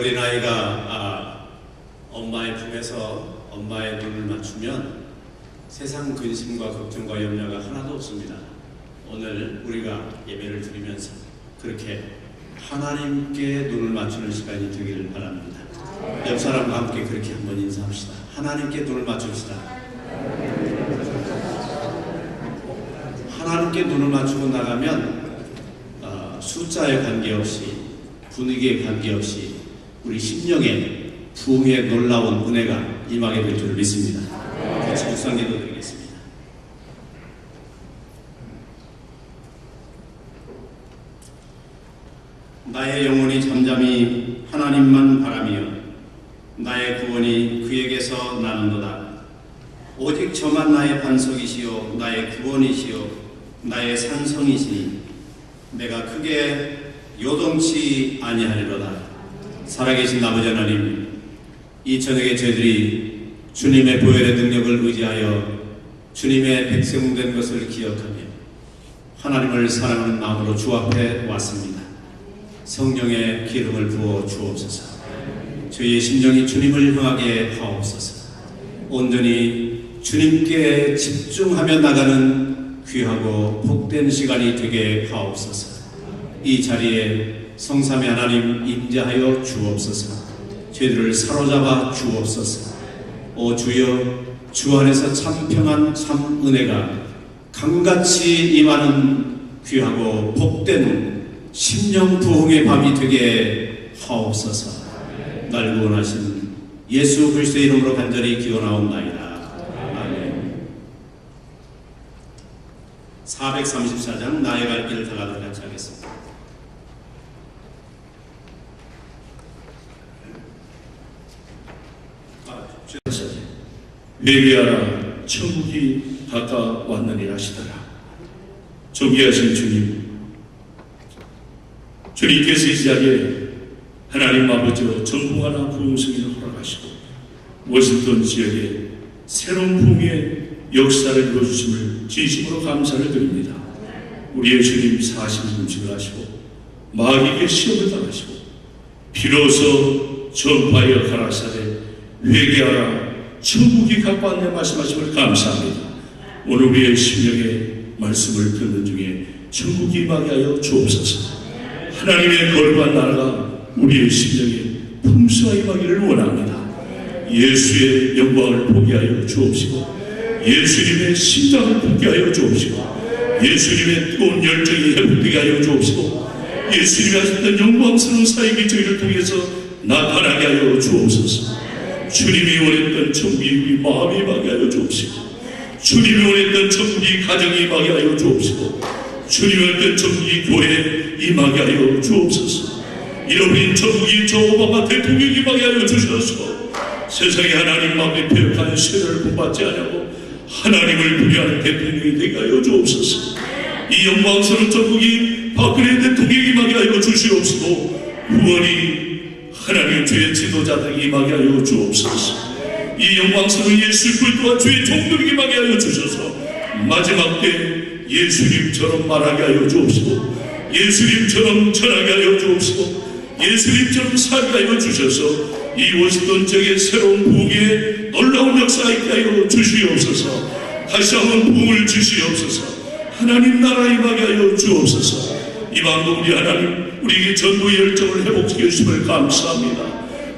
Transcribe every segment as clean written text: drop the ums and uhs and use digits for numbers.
어린아이가 엄마의 품에서 엄마의 눈을 맞추면 세상 근심과 걱정과 염려가 하나도 없습니다. 오늘 우리가 예배를 드리면서 그렇게 하나님께 눈을 맞추는 시간이 되기를 바랍니다. 옆 사람과 함께 그렇게 한번 인사합시다. 하나님께 눈을 맞춥시다. 하나님께 눈을 맞추고 나가면 숫자에 관계없이 분위기에 관계없이 우리 심령에 부흥의 놀라운 은혜가 임하게 될 줄 믿습니다. 같이 묵상기도 드리겠습니다. 나의 영혼이 잠잠히 하나님만 바라며 나의 구원이 그에게서 나는도다. 오직 저만 나의 반석이시요 나의 구원이시요 나의 산성이시니 내가 크게 요동치 아니하리로다. 살아계신 아버지 하나님, 이 저녁에 저희들이 주님의 보혈의 능력을 의지하여 주님의 백성된 것을 기억하며 하나님을 사랑하는 마음으로 주 앞에 왔습니다. 성령의 기름을 부어 주옵소서. 저희의 심령이 주님을 향하게 하옵소서. 온전히 주님께 집중하며 나가는 귀하고 복된 시간이 되게 하옵소서. 이 자리에 성삼위 하나님 임재하여 주옵소서. 저희들을 사로잡아 주옵소서. 오 주여, 주 안에서 참 평안 참 은혜가 강같이 임하는 귀하고 복된 심령 부흥의 밤이 되게 하옵소서. 날 구원하신 예수 그리스도의 이름으로 간절히 기원하옵나이다. 아멘. 434장 나의 갈 길을 다가도록 같이 하겠습니다. 회개하라, 천국이 가까웠느니라 하시더라. 존귀하신 주님, 주님께서 이 자리에 하나님 아버지와 전붕하나 부흥성을 허락하시고 워싱턴 지역에 새로운 부흥의 역사를 이루어주심을 진심으로 감사를 드립니다. 우리의 주님 40음식을 하시고 마귀에게 시험을 당하시고 비로소 전파하여 가라사대 회개하라, 천국이 가까웠네 말씀하심을 감사합니다. 오늘 우리의 심령의 말씀을 듣는 중에 천국이 임하게 하여 주옵소서. 하나님의 거룩한 나라가 우리의 심령에 풍성하게 임하기를 원합니다. 예수의 영광을 보게 하여 주옵시고 예수님의 심장을 붙게 하여 주옵시고 예수님의 뜨거운 열정이 회복되게 하여 주옵시고 예수님이 하셨던 영광스러운 사역이 저희를 통해서 나타나게 하여 주옵소서. 주님이 원했던 천국이 우리 마음에 임하게 하여 주옵시고 주님이 원했던 천국이 가정에 임하게 하여 주옵시고 주님이 원했던 천국이 교회에 임하게 하여 주옵소서. 잃어버린 천국이 저 오바마 대통령이 임하게 하여 주셔서 세상에 하나님 마음에 배역한 세례를 본받지 않냐고 하나님을 두려워하는 대통령이 되게 하여 주옵소서. 이 영광스러운 천국이 박근혜 대통령이 임하게 하여 주시옵시고 후원이 하나님 주의 지도자들에게 임하게 하여 주옵소서. 이 영광스러운 예수 그리스도와 주의 종들에게 임하게 하여 주셔서 마지막 때 예수님처럼 말하게 하여 주옵시고 예수님처럼 전하게 하여 주옵시고 예수님처럼 살게 하여 주셔서 이 워싱턴 지역의 새로운 부흥의 놀라운 역사 있게 하여 주시옵소서. 다시 한번 부흥을 주시옵소서. 하나님 나라 임하게 하여 주옵소서. 이 밤도 우리 하나님 우리에게 전도의 열정을 회복시켜 주심을 감사합니다.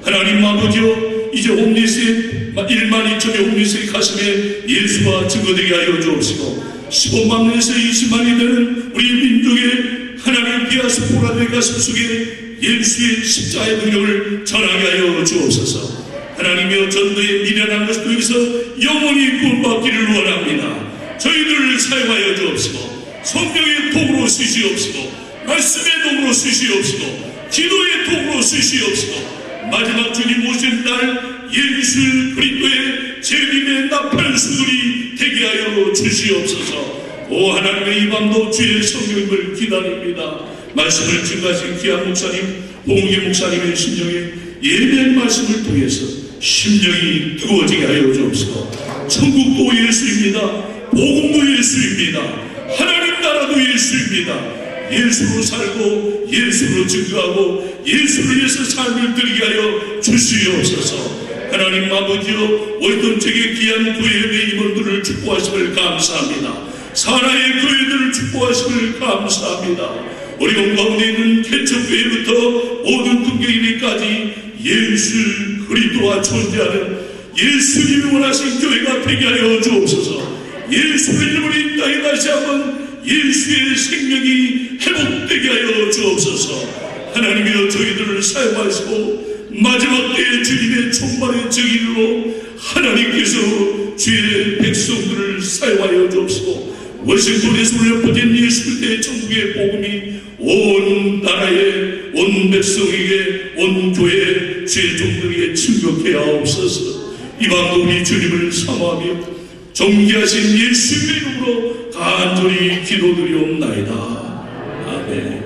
하나님 아버지여, 이제 홈리스의 1만 2천의 홈리스의 가슴에 예수가 증거되게 하여 주옵시고 15만 에서 20만이 되는 우리 민족의 하나님 디아스포라의 가슴 속에 예수의 십자가의 능력을 전하게 하여 주옵소서. 하나님이여, 전도에 미련한 것을 통해서 영원히 구원받기를 원합니다. 저희들을 사용하여 주옵시고 성령의 도구로 쓰시옵시고 말씀의 도구로 쓰시옵시고 기도의 도구로 쓰시옵시고 마지막 주님 오신 날 예수 그리스도의 재림의 나팔수들이 되게 하여 주시옵소서. 오 하나님의 이 밤도 주의 성령님을 기다립니다. 말씀을 증가하신 귀한 목사님 봉욱의 목사님의 심령에 예배의 말씀을 통해서 심령이 뜨거워지게 하여 주옵시고 천국도 예수입니다. 복음도 예수입니다. 하나님 나라도 예수입니다. 예수로 살고 예수로 증거하고 예수를 위해서 삶을 드리게 하여 주시옵소서. 하나님 아버지여, 월든 제게 귀한 교회의 임원들을 축복하심을 감사합니다. 사나의 교회들을 축복하심을 감사합니다. 어려운 가운데 있는 개척교회부터 모든 등교인에까지 예수 그리스도와 존재하는 예수님이 원하신 교회가 되게 하여 주옵소서. 예수의 이름으로 이 땅에 다시 한번 예수의 생명이 회복되게 하여 주옵소서. 하나님이여, 저희들을 사용하시고 마지막 때에 주님의 총발의 증인으로 하나님께서 주의 백성들을 사용하여 주옵시고, 워싱턴에서 울려 퍼진 예수 그리스도의 천국의 복음이 온 나라에, 온 백성에게, 온 교회에, 주의 종들에게 충격해 하옵소서. 이 밤도 우리 주님을 사모하며 존귀하신 예수의 이름으로 간절히 기도드리옵나이다. 아멘.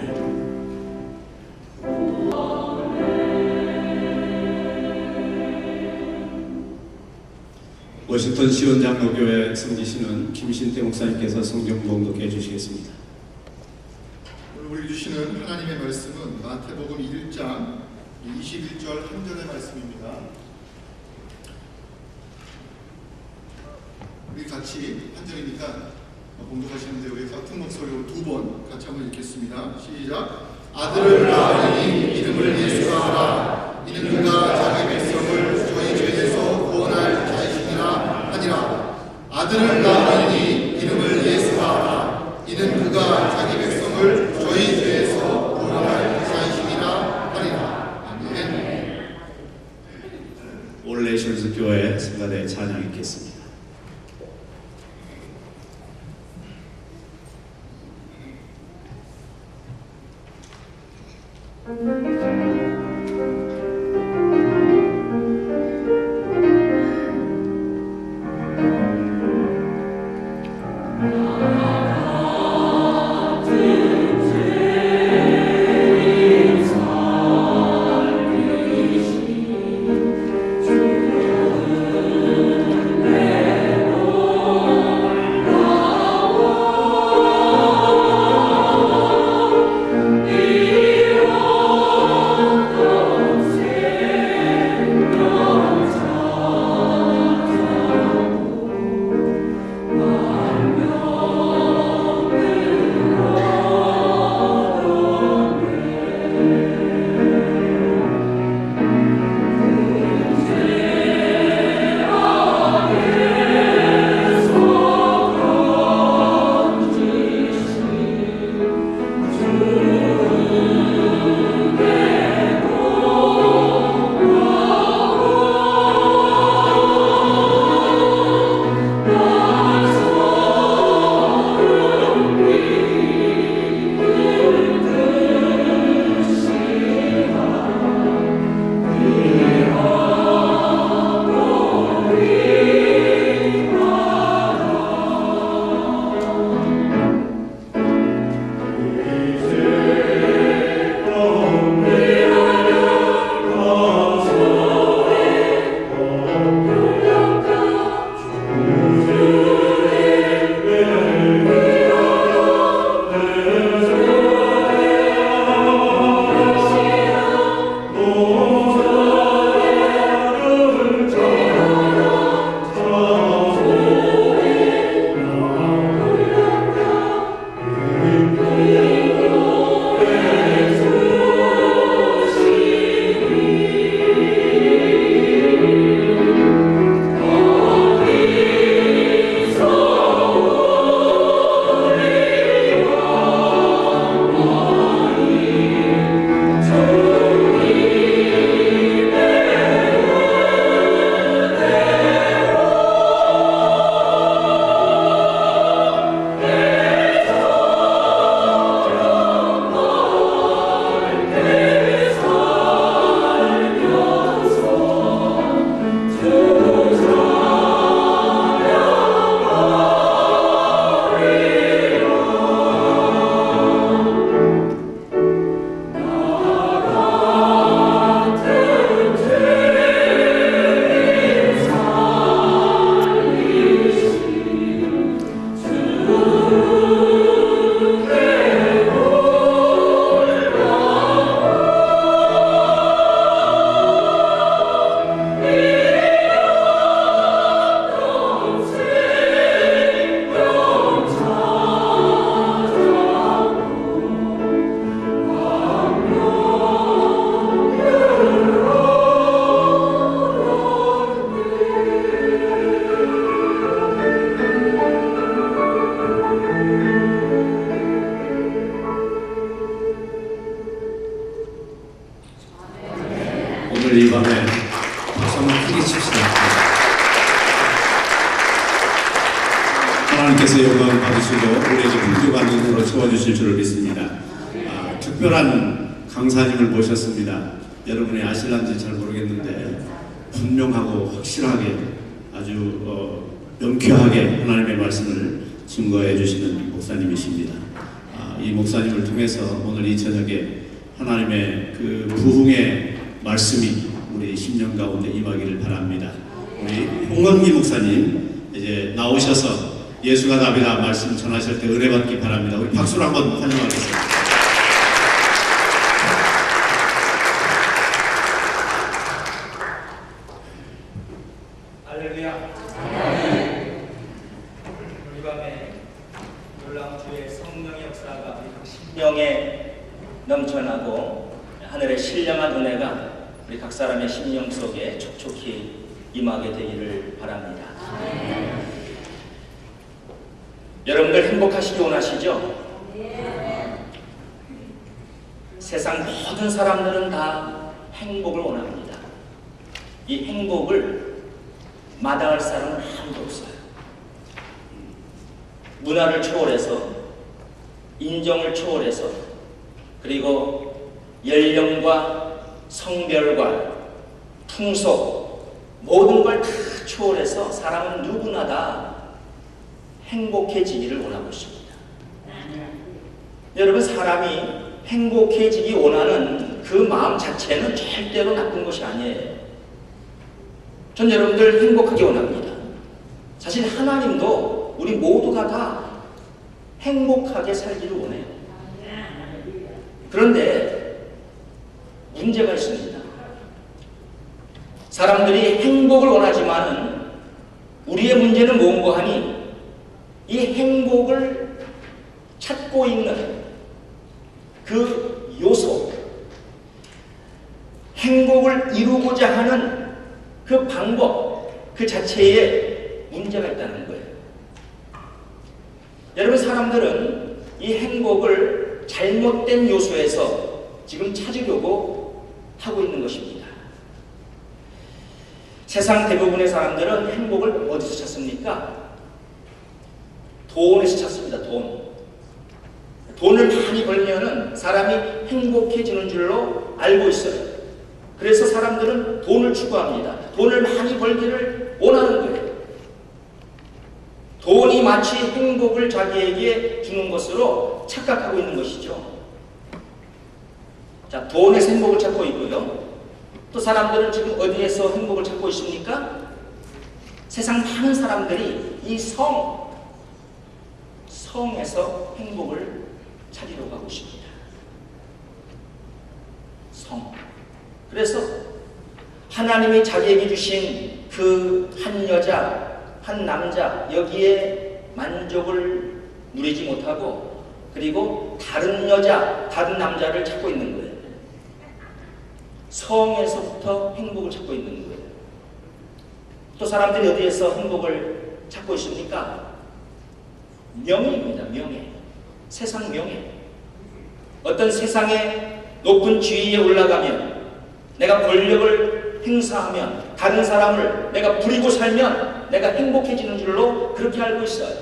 워싱턴 시온 장로교회 성지시는 김신태 목사님께서 성경 봉독해 주시겠습니다. 오늘 주시는 하나님의 말씀은 마태복음 1장 21절 한 절의 말씀입니다. 우리 같이 한 절이니까 봉독하시는데 우리 같은 목소리로 두 번 같이 한번 읽겠습니다. 시작. 아들을 낳으니 이름을 예수라 하라. 이는 그가 자기 백성을 저희 죄에서 구원할 자이시니라 하니라. 아들을 낳으니 이름을 예수라 하라. 이는 그가 자기 백성을 저희 죄에서 구원할 자이시니라 하니라. 아멘. 올 내셔널스 교회 성가대 찬양 읽겠습니다. Oh 오늘 이 밤에 박수 한번 크게 칩시다. 하나님께서 영광을 받으시고 우리에게 풍족한 은혜로 채워주실 줄을 믿습니다. 특별한 강사님을 모셨습니다. 여러분이 아실런지 잘 모르겠는데 분명하고 확실하게 아주 명쾌하게 하나님의 말씀을 증거해 주시는 목사님이십니다. 이 목사님을 통해서 오늘 이 저녁에 하나님의 그 부흥의 말씀이 우리 심령 가운데 임하기를 바랍니다. 우리 홍건기 목사님 이제 나오셔서 예수가 답이다 말씀 전하실 때 은혜 받기 바랍니다. 우리 박수로 한번 환영하겠습니다. 할렐루야. 이 밤에 놀라운 주의 성령의 역사가 우리 각 심령에 넘쳐나고 하늘의 신령한 은혜가 우리 각 사람의 심령 속에 촉촉히 임하게 되기를 바랍니다. 여러분들 행복하시기 원하시죠? 세상 모든 사람들은 다 행복을 원합니다. 이 행복을 마다할 사람은 아무도 없어요. 문화를 초월해서, 인종을 초월해서, 그리고 연령과 성별과 풍속, 모든 걸 다 초월해서 사람은 누구나 다 행복해지기를 원하고 있습니다. 여러분, 사람이 행복해지기 원하는 그 마음 자체는 절대로 나쁜 것이 아니에요. 전 여러분들 행복하게 원합니다. 사실 하나님도 우리 모두가 다 행복하게 살기를 원해요. 그런데 문제가 있습니다. 사람들이 행복을 원하지만은 우리의 문제는 뭔가 하니 이 행복을 찾고 있는 그 요소, 행복을 이루고자 하는 그 방법, 그 자체에 문제가 있다는 거예요. 여러분, 사람들은 이 행복을 잘못된 요소에서 지금 찾으려고 하고 있는 것입니다. 세상 대부분의 사람들은 행복을 어디서 찾습니까? 돈에서 찾습니다. 돈을 많이 벌면은 사람이 행복해지는 줄로 알고 있어요. 그래서 사람들은 돈을 추구합니다. 돈을 많이 벌기를 원하는 거예요. 돈이 마치 행복을 자기에게 주는 것으로 착각하고 있는 것이죠. 자, 돈에서 행복을 찾고 있고요. 또 사람들은 지금 어디에서 행복을 찾고 있습니까? 세상 많은 사람들이 이 성에서 행복을 찾으려고 하고 있습니다. 성. 그래서 하나님이 자기에게 주신 그 한 여자, 한 남자, 여기에 만족을 누리지 못하고 그리고 다른 여자, 다른 남자를 찾고 있는 거예요. 성에서부터 행복을 찾고 있는 거예요. 또 사람들이 어디에서 행복을 찾고 있습니까? 명예입니다. 명예. 세상 명예. 어떤 세상의 높은 지위에 올라가면, 내가 권력을 행사하면, 다른 사람을 내가 부리고 살면 내가 행복해지는 줄로 그렇게 알고 있어요.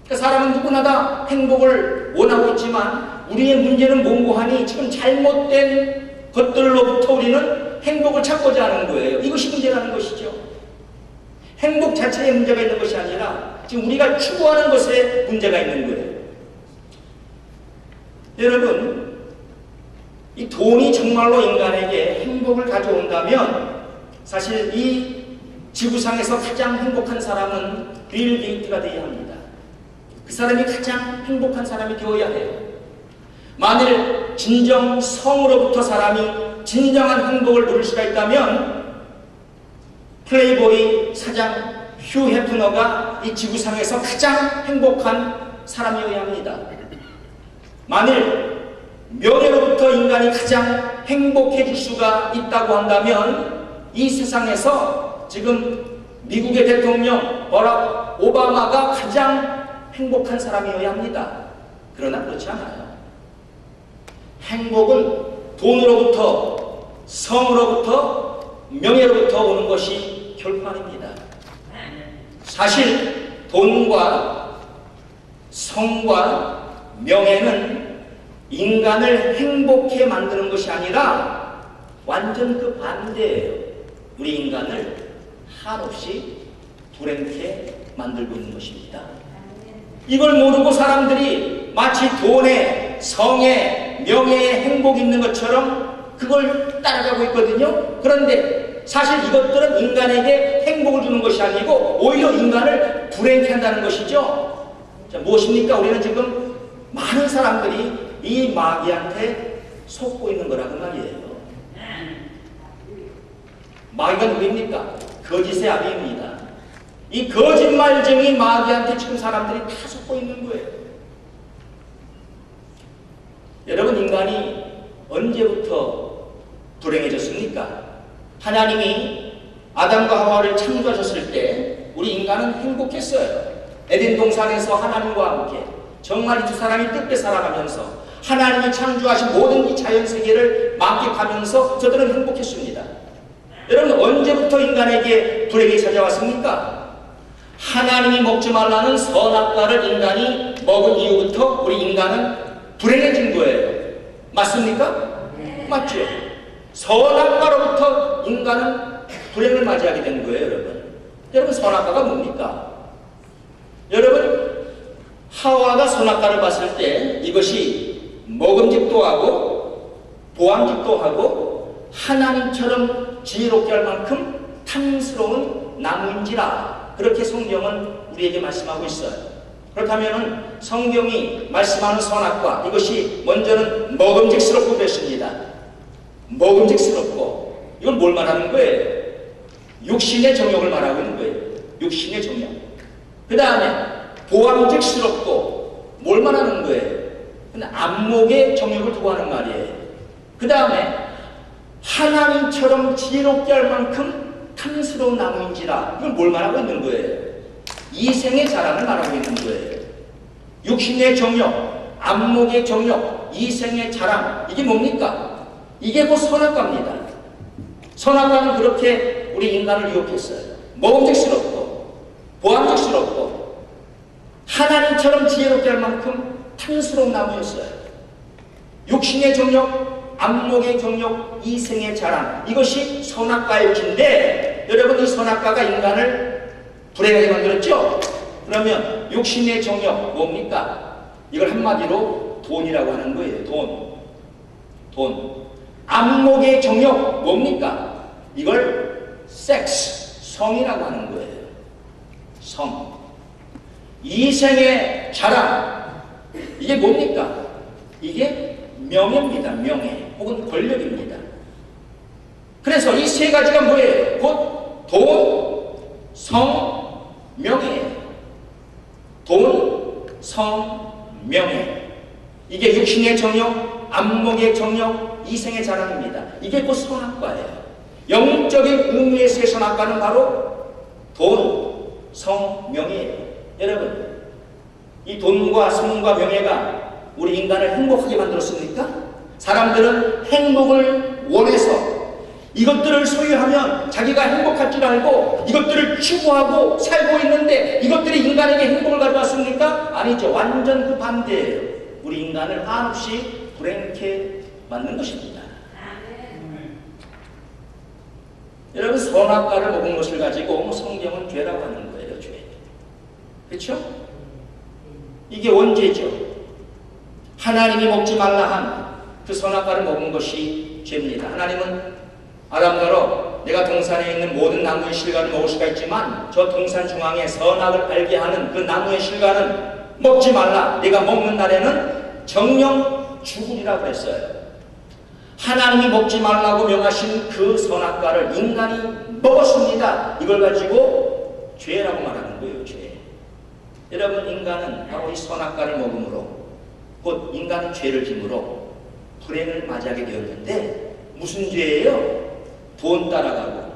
그러니까 사람은 누구나 다 행복을 원하고 있지만 우리의 문제는 뭔고 하니 지금 잘못된 것들로부터 우리는 행복을 찾고자 하는 거예요. 이것이 문제라는 것이죠. 행복 자체에 문제가 있는 것이 아니라 지금 우리가 추구하는 것에 문제가 있는 거예요. 여러분, 이 돈이 정말로 인간에게 행복을 가져온다면 사실 이 지구상에서 가장 행복한 사람은 빌 게이트가 되어야 합니다. 그 사람이 가장 행복한 사람이 되어야 해요. 만일 진정 성으로부터 사람이 진정한 행복을 누릴 수가 있다면 플레이보이 사장 휴 해프너가 이 지구상에서 가장 행복한 사람이어야 합니다. 만일 명예로부터 인간이 가장 행복해질 수가 있다고 한다면 이 세상에서 지금 미국의 대통령 버락 오바마가 가장 행복한 사람이어야 합니다. 그러나 그렇지 않아요. 행복은 돈으로부터 성으로부터 명예로부터 오는 것이 결코 아닙니다. 사실 돈과 성과 명예는 인간을 행복해 만드는 것이 아니라 완전 그 반대예요. 우리 인간을 한없이 불행케 만들고 있는 것입니다. 이걸 모르고 사람들이 마치 돈에, 성에, 명예에 행복이 있는 것처럼 그걸 따라가고 있거든요. 그런데 사실 이것들은 인간에게 행복을 주는 것이 아니고 오히려 인간을 불행케 한다는 것이죠. 자, 무엇입니까? 우리는 지금 많은 사람들이 이 마귀한테 속고 있는 거라는 말이에요. 마귀가 누구입니까? 거짓의 아비입니다. 이 거짓말쟁이 마귀한테 지금 사람들이 다 속고 있는 거예요. 여러분, 인간이 언제부터 불행해졌습니까? 하나님이 아담과 하와를 창조하셨을 때 우리 인간은 행복했어요. 에덴 동산에서 하나님과 함께 정말 이 두 사람이 뜻대로 살아가면서 하나님이 창조하신 모든 이 자연세계를 만끽하면서 저들은 행복했습니다. 여러분, 언제부터 인간에게 불행이 찾아왔습니까? 하나님이 먹지 말라는 선악과를 인간이 먹은 이후부터 우리 인간은 불행해진 거예요. 맞습니까? 네. 맞죠? 선악과로부터 인간은 불행을 맞이하게 된 거예요, 여러분. 여러분, 선악과가 뭡니까? 여러분, 하와가 선악과를 봤을 때 이것이 먹음직도 하고 보암직도 하고 하나님처럼 지혜롭게 할 만큼 탐스러운 나무인지라, 그렇게 성경은 우리에게 말씀하고 있어요. 그렇다면 성경이 말씀하는 선악과, 이것이 먼저는 먹음직스럽고 그랬습니다. 먹음직스럽고, 이건 뭘 말하는 거예요? 육신의 정욕을 말하고 있는 거예요. 육신의 정욕. 그 다음에 보암직스럽고, 뭘 말하는 거예요? 안목의 정욕을 두고 하는 말이에요. 그 다음에 하나님처럼 지혜롭게 할 만큼 탐스러운 나무인지라, 이걸 뭘 말하고 있는 거예요? 이생의 자랑을 말하고 있는 거예요. 육신의 정욕, 안목의 정욕, 이생의 자랑, 이게 뭡니까? 이게 곧 선악과입니다. 선악과는 그렇게 우리 인간을 유혹했어요. 먹음직스럽고 보암직스럽고 하나님처럼 지혜롭게 할 만큼 탐스러운 나무였어요. 육신의 정욕, 안목의 정욕, 이생의 자랑, 이것이 선악과의 길인데, 여러분, 이 선악과가 인간을 불행하게 만들었죠? 그러면 육신의 정욕 뭡니까? 이걸 한마디로 돈이라고 하는 거예요. 돈. 안목의 정욕 뭡니까? 이걸 섹스, 성이라고 하는 거예요. 성. 이생의 자랑, 이게 뭡니까? 이게 명예입니다. 명예 혹은 권력입니다. 그래서 이 세 가지가 뭐예요? 곧 돈, 성, 명예예요. 돈, 성, 명예. 이게 육신의 정욕, 안목의 정욕, 이생의 자랑입니다. 이게 곧 선악과예요. 영적인 의미의 세 선악과는 바로 돈, 성, 명예예요. 여러분, 이 돈과 성과 명예가 우리 인간을 행복하게 만들었습니까? 사람들은 행복을 원해서 이것들을 소유하면 자기가 행복할 줄 알고 이것들을 추구하고 살고 있는데, 이것들이 인간에게 행복을 가져왔습니까? 아니죠. 완전 그 반대예요. 우리 인간을 한없이 불행케 만든 것입니다. 여러분, 선악과를 먹은 것을 가지고 성경은 죄라고 하는 거예요. 죄. 그렇죠? 이게 원죄죠. 하나님이 먹지 말라 한 그 선악과를 먹은 것이 죄입니다. 하나님은 아담가로 내가 동산에 있는 모든 나무의 실과를 먹을 수가 있지만 저 동산 중앙에 선악을 알게 하는 그 나무의 실과는 먹지 말라. 네가 먹는 날에는 정령 죽으리라고 했어요. 하나님이 먹지 말라고 명하신 그 선악과를 인간이 먹었습니다. 이걸 가지고 죄라고 말하는 거예요. 죄. 여러분, 인간은 바로 이 선악과를 먹음으로, 곧 인간은 죄를 짐으로 불행을 맞이하게 되었는데, 무슨 죄예요? 돈 따라가고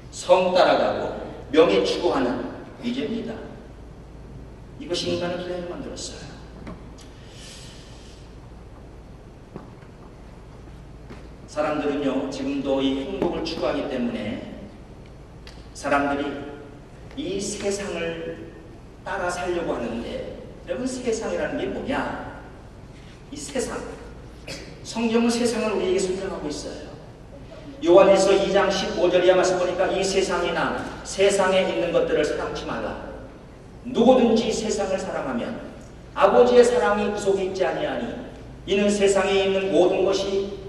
성 따라가고 명예 추구하는 이 죄입니다. 이것이 인간을 불행을 만들었어요. 사람들은요, 지금도 이 행복을 추구하기 때문에 사람들이 이 세상을 따라 살려고 하는데, 여러분, 세상이라는 게 뭐냐? 이 세상, 성경은 세상을 우리에게 설명하고 있어요. 요한일서 2장 15절에 말씀 보니까 이 세상이나 세상에 있는 것들을 사랑치 말라. 누구든지 세상을 사랑하면 아버지의 사랑이 그 속에 있지 아니하니 이는 세상에 있는 모든 것이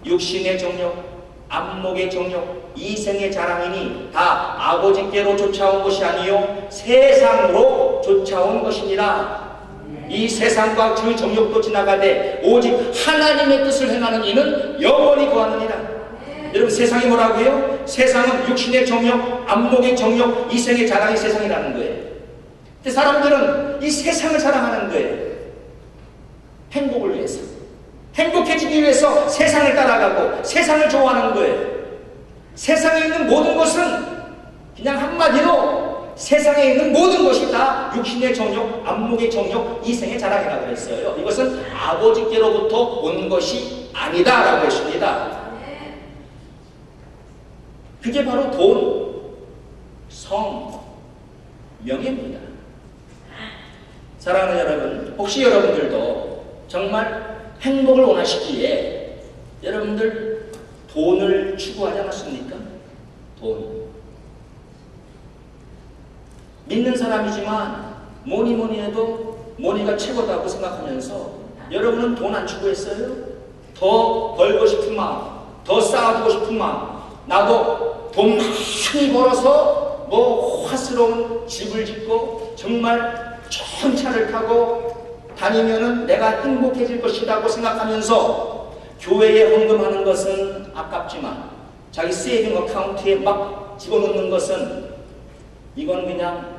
육신의 정욕, 안목의 정욕, 이생의 자랑이니 다 아버지께로 쫓아온 것이 아니요 세상으로 쫓아온 것이니라. 이 세상과 그 정욕도 지나가되 오직 하나님의 뜻을 행하는 이는 영원히 거하느니라. 여러분, 세상이 뭐라고요? 세상은 육신의 정욕, 안목의 정욕, 이생의 자랑이 세상이라는 거예요. 근데 사람들은 이 세상을 사랑하는 거예요. 행복을 위해서, 행복해지기 위해서 세상을 따라가고 세상을 좋아하는 거예요. 세상에 있는 모든 것은 그냥 한마디로 세상에 있는 모든 것이 다 육신의 정욕, 안목의 정욕, 이생의 자랑이라고 했어요. 이것은 아버지께로부터 온 것이 아니다라고 했습니다. 그게 바로 돈, 성, 명예입니다. 사랑하는 여러분, 혹시 여러분들도 정말 행복을 원하시기에 여러분들 돈을 추구하지 않았습니까? 돈. 믿는 사람이지만 뭐니 해도 뭐니가 최고다고 생각하면서 여러분은 돈 안 추구했어요? 더 벌고 싶은 마음, 더 쌓아두고 싶은 마음, 나도 돈 많이 벌어서 뭐 화스러운 집을 짓고 정말 좋은 차를 타고 다니면은 내가 행복해질 것이라고 생각하면서 교회에 헌금하는 것은 아깝지만 자기 세이빙 어카운트에 막 집어넣는 것은 이건 그냥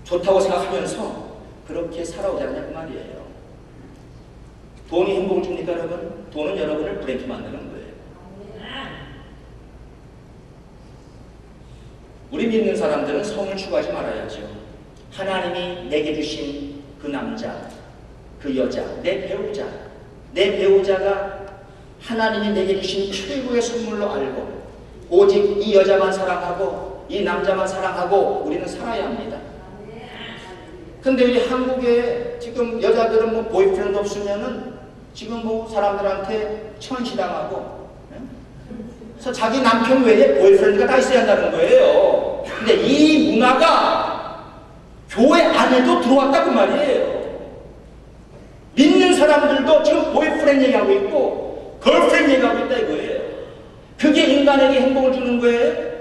좋다고 생각하면서 그렇게 살아오지 않냐 그 말이에요. 돈이 행복을 줍니까 여러분? 돈은 여러분을 불행케 만드는 거예요. 우리 믿는 사람들은 성을 추구하지 말아야죠. 하나님이 내게 주신 그 남자, 그 여자, 내 배우자가 하나님이 내게 주신 최고의 선물로 알고 오직 이 여자만 사랑하고 이 남자만 사랑하고 우리는 살아야 합니다. 근데 우리 한국에 지금 여자들은 뭐 보이프렌드 없으면은 지금 뭐 사람들한테 천시당하고, 그래서 자기 남편 외에 보이프렌드가 다 있어야 한다는 거예요. 근데 이 문화가 교회 안에도 들어왔다 그 말이에요. 믿는 사람들도 지금 보이프렌드 얘기하고 있고 걸프렌드 얘기하고 있다 이거예요. 그게 인간에게 행복을 주는 거예요?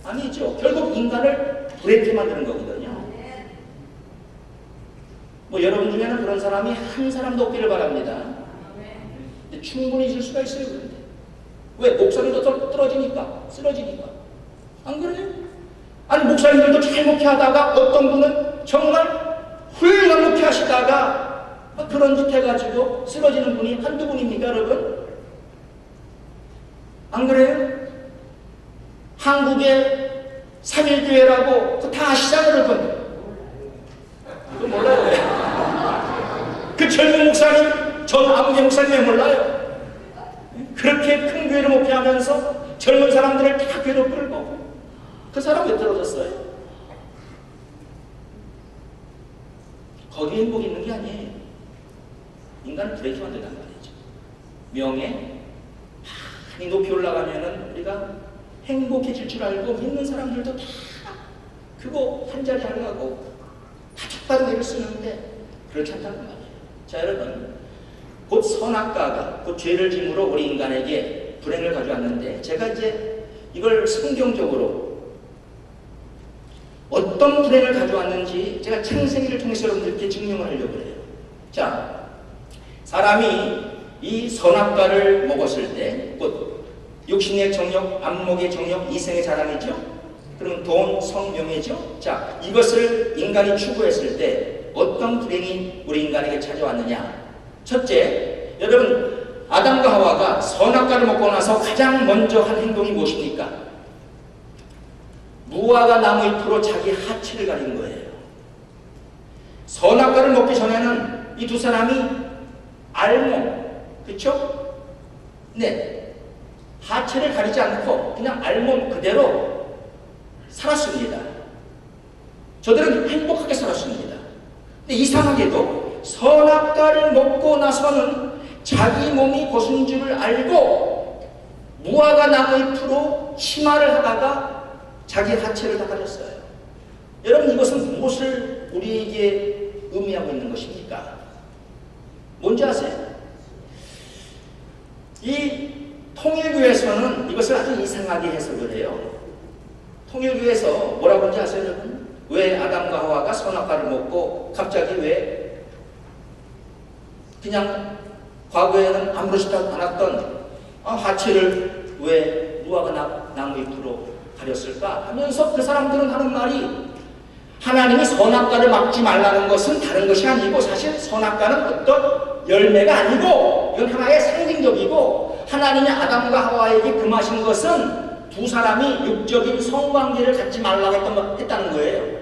아니죠. 결국 인간을 불행케 만드는 거거든요. 뭐 여러분 중에는 그런 사람이 한 사람도 없기를 바랍니다. 근데 충분히 있을 수가 있어요. 그런데 왜? 목사님도 떨어지니까, 쓰러지니까. 안 그래요? 아니 목사님들도 잘 목회하다가 어떤 분은 정말 훌륭한 목회하시다가 그런 짓 해가지고 쓰러지는 분이 한두 분입니까 여러분? 안 그래요? 한국의 3.1교회라고 다 아시잖아요 여러분? 그거 몰라요. 그 젊은 목사님, 전 아무개 목사님 몰라요. 그렇게 큰 교회를 목회하면서 젊은 사람들을 다 교회로 끌고 그 사람 왜 떨어졌어요? 거기에 행복이 있는 게 아니에요. 인간을 불행케 만든단 말이죠. 명예 많이 높이 올라가면은 우리가 행복해질 줄 알고 믿는 사람들도 다 그거 한 자리 하려고 다죽다고 애를 쓰는데 그렇지 않다는 말이에요. 자 여러분, 곧 선악과가 곧 죄를 짐으로 우리 인간에게 불행을 가져왔는데 제가 이제 이걸 성경적으로 어떤 불행을 가져왔는지 제가 창세기를 통해서 여러분들께 증명을 하려고 해요. 자, 사람이 이 선악과를 먹었을 때 곧 육신의 정욕, 안목의 정욕, 이생의 자랑이죠. 그럼 돈, 성, 명예죠. 자, 이것을 인간이 추구했을 때 어떤 불행이 우리 인간에게 찾아왔느냐. 첫째, 여러분 아담과 하와가 선악과를 먹고 나서 가장 먼저 한 행동이 무엇입니까? 무화과 나무 잎으로 자기 하체를 가린 거예요. 선악과를 먹기 전에는 이 두 사람이 알몸, 그렇죠? 네, 하체를 가리지 않고 그냥 알몸 그대로 살았습니다. 저들은 행복하게 살았습니다. 근데 이상하게도 선악과를 먹고 나서는 자기 몸이 벗은 줄을 알고 무화과 나무 잎으로 치마를 하다가 자기 하체를 다 가렸어요. 여러분, 이것은 무엇을 우리에게 의미하고 있는 것입니까? 뭔지 아세요? 이 통일교에서는 이것을 아주 이상하게 해석을 해요. 통일교에서 뭐라고 하는지 아세요, 여러분? 왜 아담과 하와가 선악과를 먹고 갑자기 왜 그냥 과거에는 아무렇지도 않았던 하체를 왜 무화과 나무 잎으로 가렸을까 하면서 그 사람들은 하는 말이, 하나님이 선악과를 막지 말라는 것은 다른 것이 아니고 사실 선악과는 어떤 열매가 아니고 이건 하나의 상징적이고, 하나님이 아담과 하와에게 금하신 것은 두 사람이 육적인 성관계를 갖지 말라고 했다는 거예요.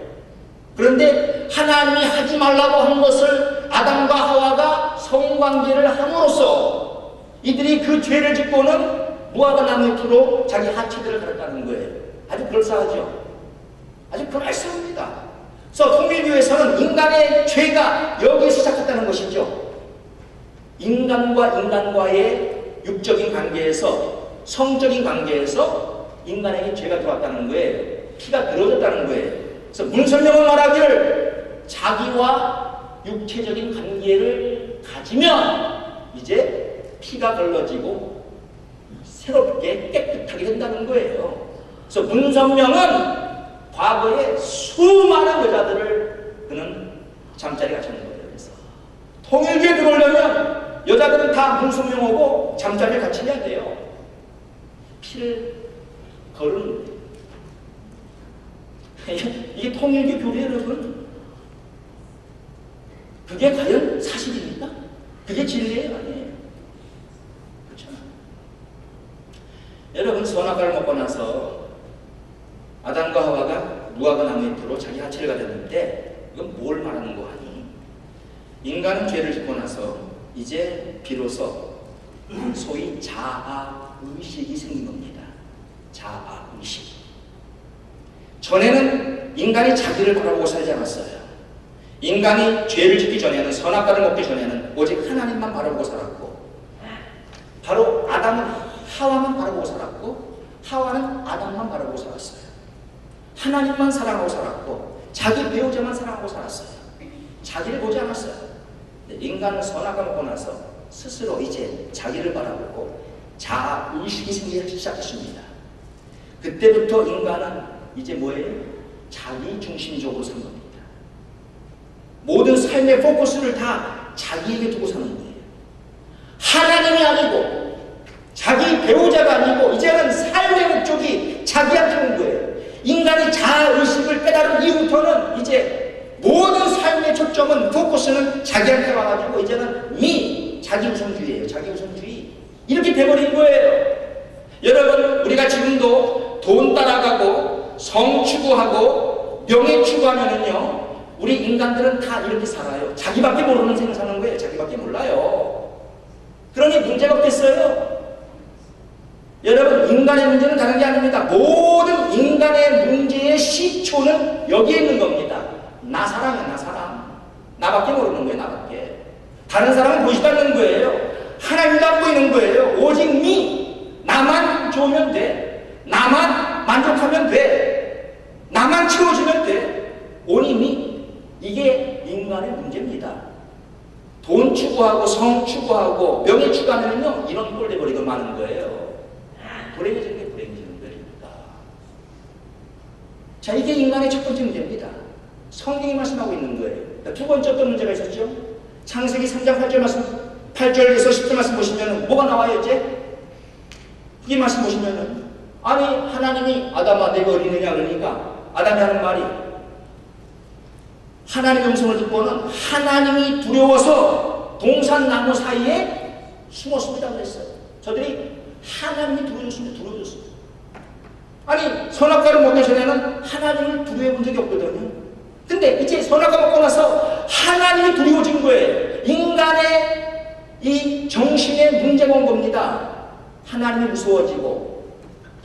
그런데 하나님이 하지 말라고 한 것을 아담과 하와가 성관계를 함으로써 이들이 그 죄를 짓고는 무화과 나무 잎으로 자기 하체들을 가렸다는 거예요. 아주 그럴싸하죠. 아주 그럴싸합니다. 그래서 통일교에서는 인간의 죄가 여기에서 시작했다는 것이죠. 인간과 인간과의 육적인 관계에서, 성적인 관계에서 인간에게 죄가 들어왔다는 거예요. 피가 들어졌다는 거예요. 그래서 문설명은 말하기를 자기와 육체적인 관계를 가지면 이제 피가 걸러지고 새롭게 깨끗하게 된다는 거예요. 그래서 문선명은 과거에 수많은 여자들을 그는 잠자리 갖추는 거예요. 그래서 통일교에 들어오려면 여자들은 다 문선명하고 잠자리를 갖추면 돼요. 피를 거르는 거예요. 이게 통일교 교리, 여러분. 그게 과연 사실입니까? 그게 진리예요? 아니에요? 그렇죠? 여러분, 선악과를 먹고 나서 아담과 하와가 무화과 나무 잎으로 자기 하체를 가졌는데, 이건 뭘 말하는 거 아니? 인간은 죄를 짓고 나서 이제 비로소 소위 자아의식이 생긴 겁니다. 자아의식. 전에는 인간이 자기를 바라보고 살지 않았어요. 인간이 죄를 짓기 전에는, 선악과를 먹기 전에는 오직 하나님만 바라보고 살았고, 바로 아담은 하와만 바라보고 살았고, 하와는 아담만 바라보고 살았어요. 하나님만 사랑하고 살았고, 자기 배우자만 사랑하고 살았어요. 자기를 보지 않았어요. 인간은 선악과 먹고 나서 스스로 이제 자기를 바라보고 자아의식이 생기기 시작했습니다. 그때부터 인간은 이제 뭐예요? 자기 중심적으로 산 겁니다. 모든 삶의 포커스를 다 자기에게 두고 사는 거예요. 하나님이 아니고 자기 배우자가 아니고 이제는 삶의 목적이 자기한테 온 거예요. 인간이 자아의식을 깨달은 이후부터는 이제 모든 삶의 초점은, 포커스는 자기한테 와가지고 이제는 자기 우선주의예요. 자기 우선주의. 이렇게 돼버린 거예요. 여러분, 우리가 지금도 돈 따라가고 성 추구하고 명예 추구하면은요, 우리 인간들은 다 이렇게 살아요. 자기밖에 모르는 생을 사는 거예요. 자기밖에 몰라요. 그러니 문제가 없겠어요. 여러분, 인간의 문제는 다른 게 아닙니다. 모든 인간의 문제의 시초는 여기에 있는 겁니다. 나 사랑이야, 나 사랑. 나밖에 모르는 거예요, 나밖에. 다른 사람은 보이지도 않는 거예요. 하나님도 안 보이는 거예요. 오직 나만 좋으면 돼. 나만 만족하면 돼. 나만 채워주면 돼. 오니 이게 인간의 문제입니다. 돈 추구하고 성 추구하고 명예 추구하면요, 이런 꼴 돼버리고 마는 거예요. 불행해지는 게 불행해지는 거니까. 자, 이게 인간의 첫 번째 문제입니다. 성경이 말씀하고 있는 거예요. 두 번째 어떤 문제가 있었죠? 창세기 3장 8절에서 10절 말씀 보시면 뭐가 나와요, 이제? 이 말씀 보시면은, 아니, 하나님이 아담아, 내가 어디느냐 그러니까 아담이 하는 말이, 하나님의 음성을 듣고는 하나님이 두려워서 동산나무 사이에 숨었습니다 그랬어요. 저들이 하나님이 두려워졌어요. 아니, 선악과를 먹기 전에는 하나님을 두려워해 본 적이 없거든요. 근데 이제 선악과 먹고 나서 하나님이 두려워진 거예요. 인간의 이 정신에 문제가 온 겁니다. 하나님이 무서워지고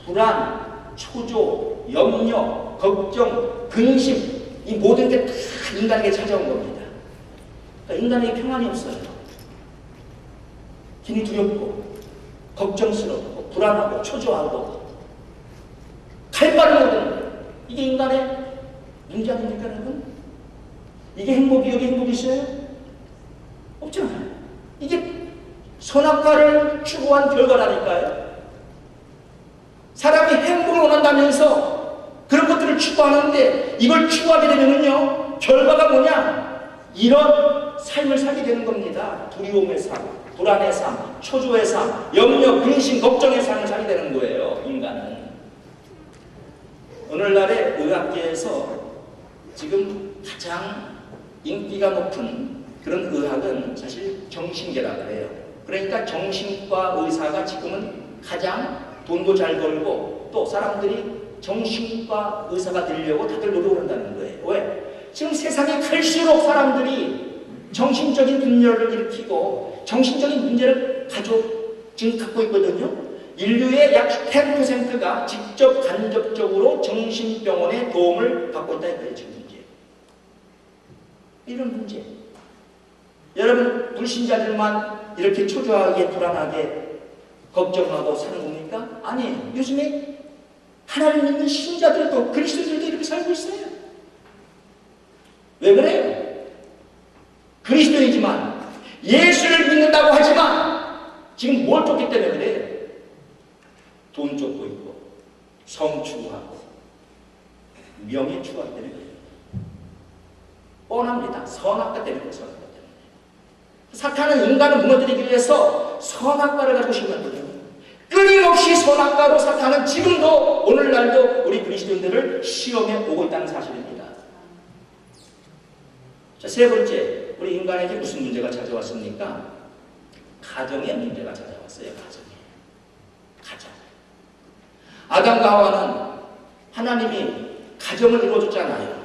불안, 초조, 염려, 걱정, 근심 이 모든 게 다 인간에게 찾아온 겁니다. 그러니까 인간에게 평안이 없어요. 괜히 두렵고 걱정스럽고 불안하고 초조하고 칼바를 먹는 이게 인간의 문제 아닙니까 여러분? 이게 행복이 여기 행복이 있어요? 없잖아요. 이게 선악과를 추구한 결과라니까요. 사람이 행복을 원한다면서 그런 것들을 추구하는데 이걸 추구하게 되면요 결과가 뭐냐? 이런 삶을 살게 되는 겁니다. 두려움의 삶, 불안의 삶, 초조의 삶, 염려, 근심, 걱정의 삶을 살게 되는 거예요. 인간은. 오늘날의 의학계에서 지금 가장 인기가 높은 그런 의학은 사실 정신계라고 해요. 그러니까 정신과 의사가 지금은 가장 돈도 잘 벌고 또 사람들이 정신과 의사가 되려고 다들 노력을 한다는 거예요. 왜? 지금 세상이 클수록 사람들이 정신적인 분열을 일으키고 정신적인 문제를 지금 갖고 있거든요. 인류의 약 10%가 직접 간접적으로 정신병원의 도움을 받고 있다 이거예요. 지금 문제. 이런 문제. 여러분 불신자들만 이렇게 초조하게 불안하게 걱정하고 사는 겁니까? 아니에요. 요즘에 하나님 믿는 신자들도 그리스도인들도 이렇게 살고 있어요. 왜 그래요? 그리스도이지만 예수를 믿는다고 하지만 지금 뭘 쫓기 때문에 그래요? 돈 쫓고 있고 성 추구하고 명예 추구하기 때문에 그래요. 뻔합니다. 선악과 때문에 선악과 때문에. 사탄은 인간을 무너뜨리기 위해서 선악과를 가지고 시험하거든요. 끊임없이 선악과로 사탄은 지금도 오늘날도 우리 그리스도인들을 시험해 오고 있다는 사실입니다. 자, 세 번째, 우리 인간에게 무슨 문제가 찾아왔습니까? 가정의 문제가 찾아왔어요. 가정. 아담과 하와는 하나님이 가정을 이루어줬잖아요.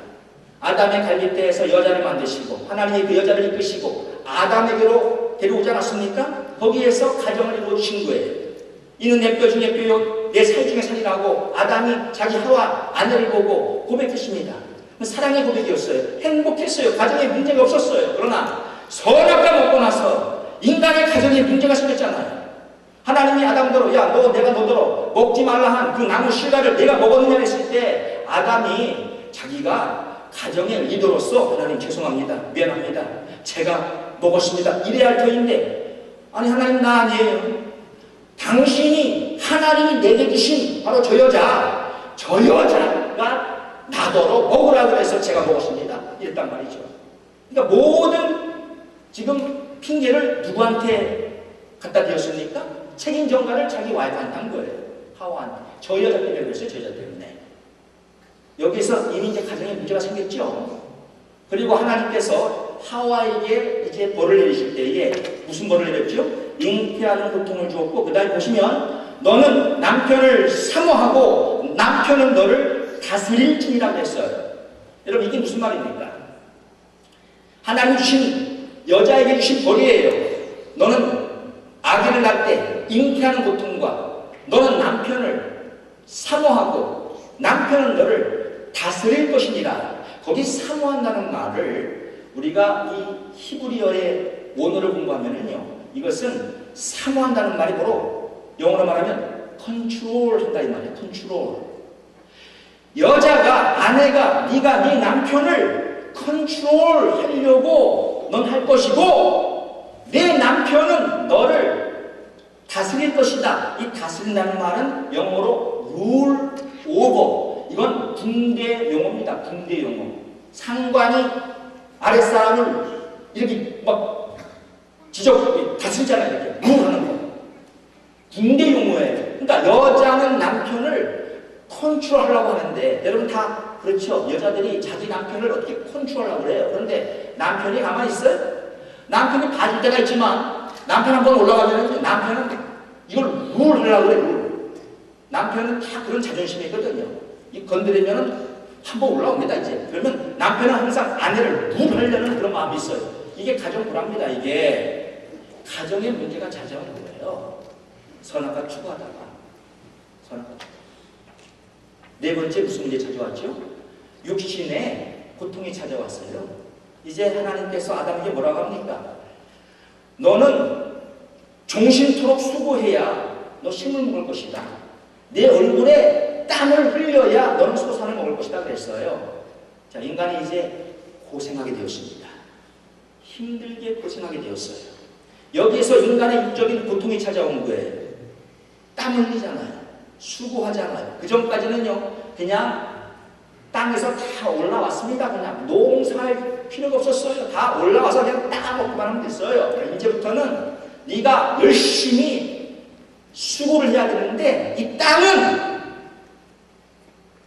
아담의 갈빗대에서 여자를 만드시고 하나님이 그 여자를 이끄시고 아담에게로 데려오지 않았습니까? 거기에서 가정을 이루어주신 거예요. 이는 내 뼈 중에 뼈요 내 살 중에 살이라고 아담이 자기 하와 아내를 보고 고백했습니다. 사랑의 고백이었어요. 행복했어요. 가정에 문제가 없었어요. 그러나 선악과 먹고 나서 인간의 가정에 문제가 생겼잖아요. 하나님이 아담더러 야 너 내가 너더러 먹지 말라 한 그 나무 실과를 내가 먹었느냐 했을 때 아담이 자기가 가정의 리더로서 하나님 죄송합니다. 미안합니다. 제가 먹었습니다. 이래야 할 터인데 아니 하나님 나 아니에요. 당신이 하나님이 내게 주신 바로 저 여자가 나더러 먹으라 그래서 제가 먹었습니다. 이랬단 말이죠. 그러니까 모든 지금 핑계를 누구한테 갖다 대었습니까? 책임 전가를 자기 와이프한테 한 거예요. 하와한테. 저 여자 때문에 그랬어요. 저 여자 때문에. 여기서 이미 이제 가정에 문제가 생겼죠. 그리고 하나님께서 하와에게 이제 벌을 내리실 때에 무슨 벌을 내렸죠? 잉태하는 고통을 주었고 그 다음에 보시면 너는 남편을 사모하고 남편은 너를 다스릴지니라고 했어요. 여러분 이게 무슨 말입니까? 하나님 주신 여자에게 주신 벌이에요. 너는 아기를 낳을 때 잉태하는 고통과 너는 남편을 사모하고 남편은 너를 다스릴 것이니라. 거기 사모한다는 말을 우리가 이 히브리어의 원어를 공부하면은요, 이것은 사모한다는 말이 뭐로 영어로 말하면 컨트롤 한다 이 말이에요. 컨트롤. 여자가 아내가 네가 네 남편을 컨트롤 하려고 넌 할 것이고 내 남편은 너를 다스릴 것이다. 이 다스린다는 말은 영어로 rule over. 이건 군대 용어입니다. 군대 용어. 상관이 아랫사람을 이렇게 막 다스리잖아요. 이렇게 룰하는 거. 군대 용어예요. 그러니까 여자는 남편을 컨트롤하려고 하는데 여러분 다 그렇죠. 여자들이 자기 남편을 어떻게 컨트롤하려고 그래요. 그런데 남편이 가만히 있어요? 남편이 봐줄 때가 있지만 남편 한번 올라가면 남편은 이걸 룰하려고 그래. 룰. 남편은 다 그런 자존심이 있거든요. 이 건드리면 한번 올라옵니다. 이제 그러면 남편은 항상 아내를 룰하려는 그런 마음이 있어요. 이게 가정 불화입니다. 이게 가정의 문제가 찾아온 거예요. 선악과 추구하다가 네 번째 무슨 문제 찾아왔죠? 육신의 고통이 찾아왔어요. 이제 하나님께서 아담에게 뭐라고 합니까? 너는 종신토록 수고해야 너 식물 먹을 것이다. 내 얼굴에 땀을 흘려야 너는 소산을 먹을 것이다 그랬어요. 자, 인간이 이제 고생하게 되었습니다. 힘들게 고생하게 되었어요. 여기에서 인간의 육적인 고통이 찾아온 거예요. 땀 흘리잖아요. 수고하잖아요. 그 전까지는요, 그냥 땅에서 다 올라왔습니다. 그냥 농사할 필요가 없었어요. 다 올라와서 그냥 따먹기만 하면 됐어요. 이제부터는 네가 열심히 수고를 해야 되는데 이 땅은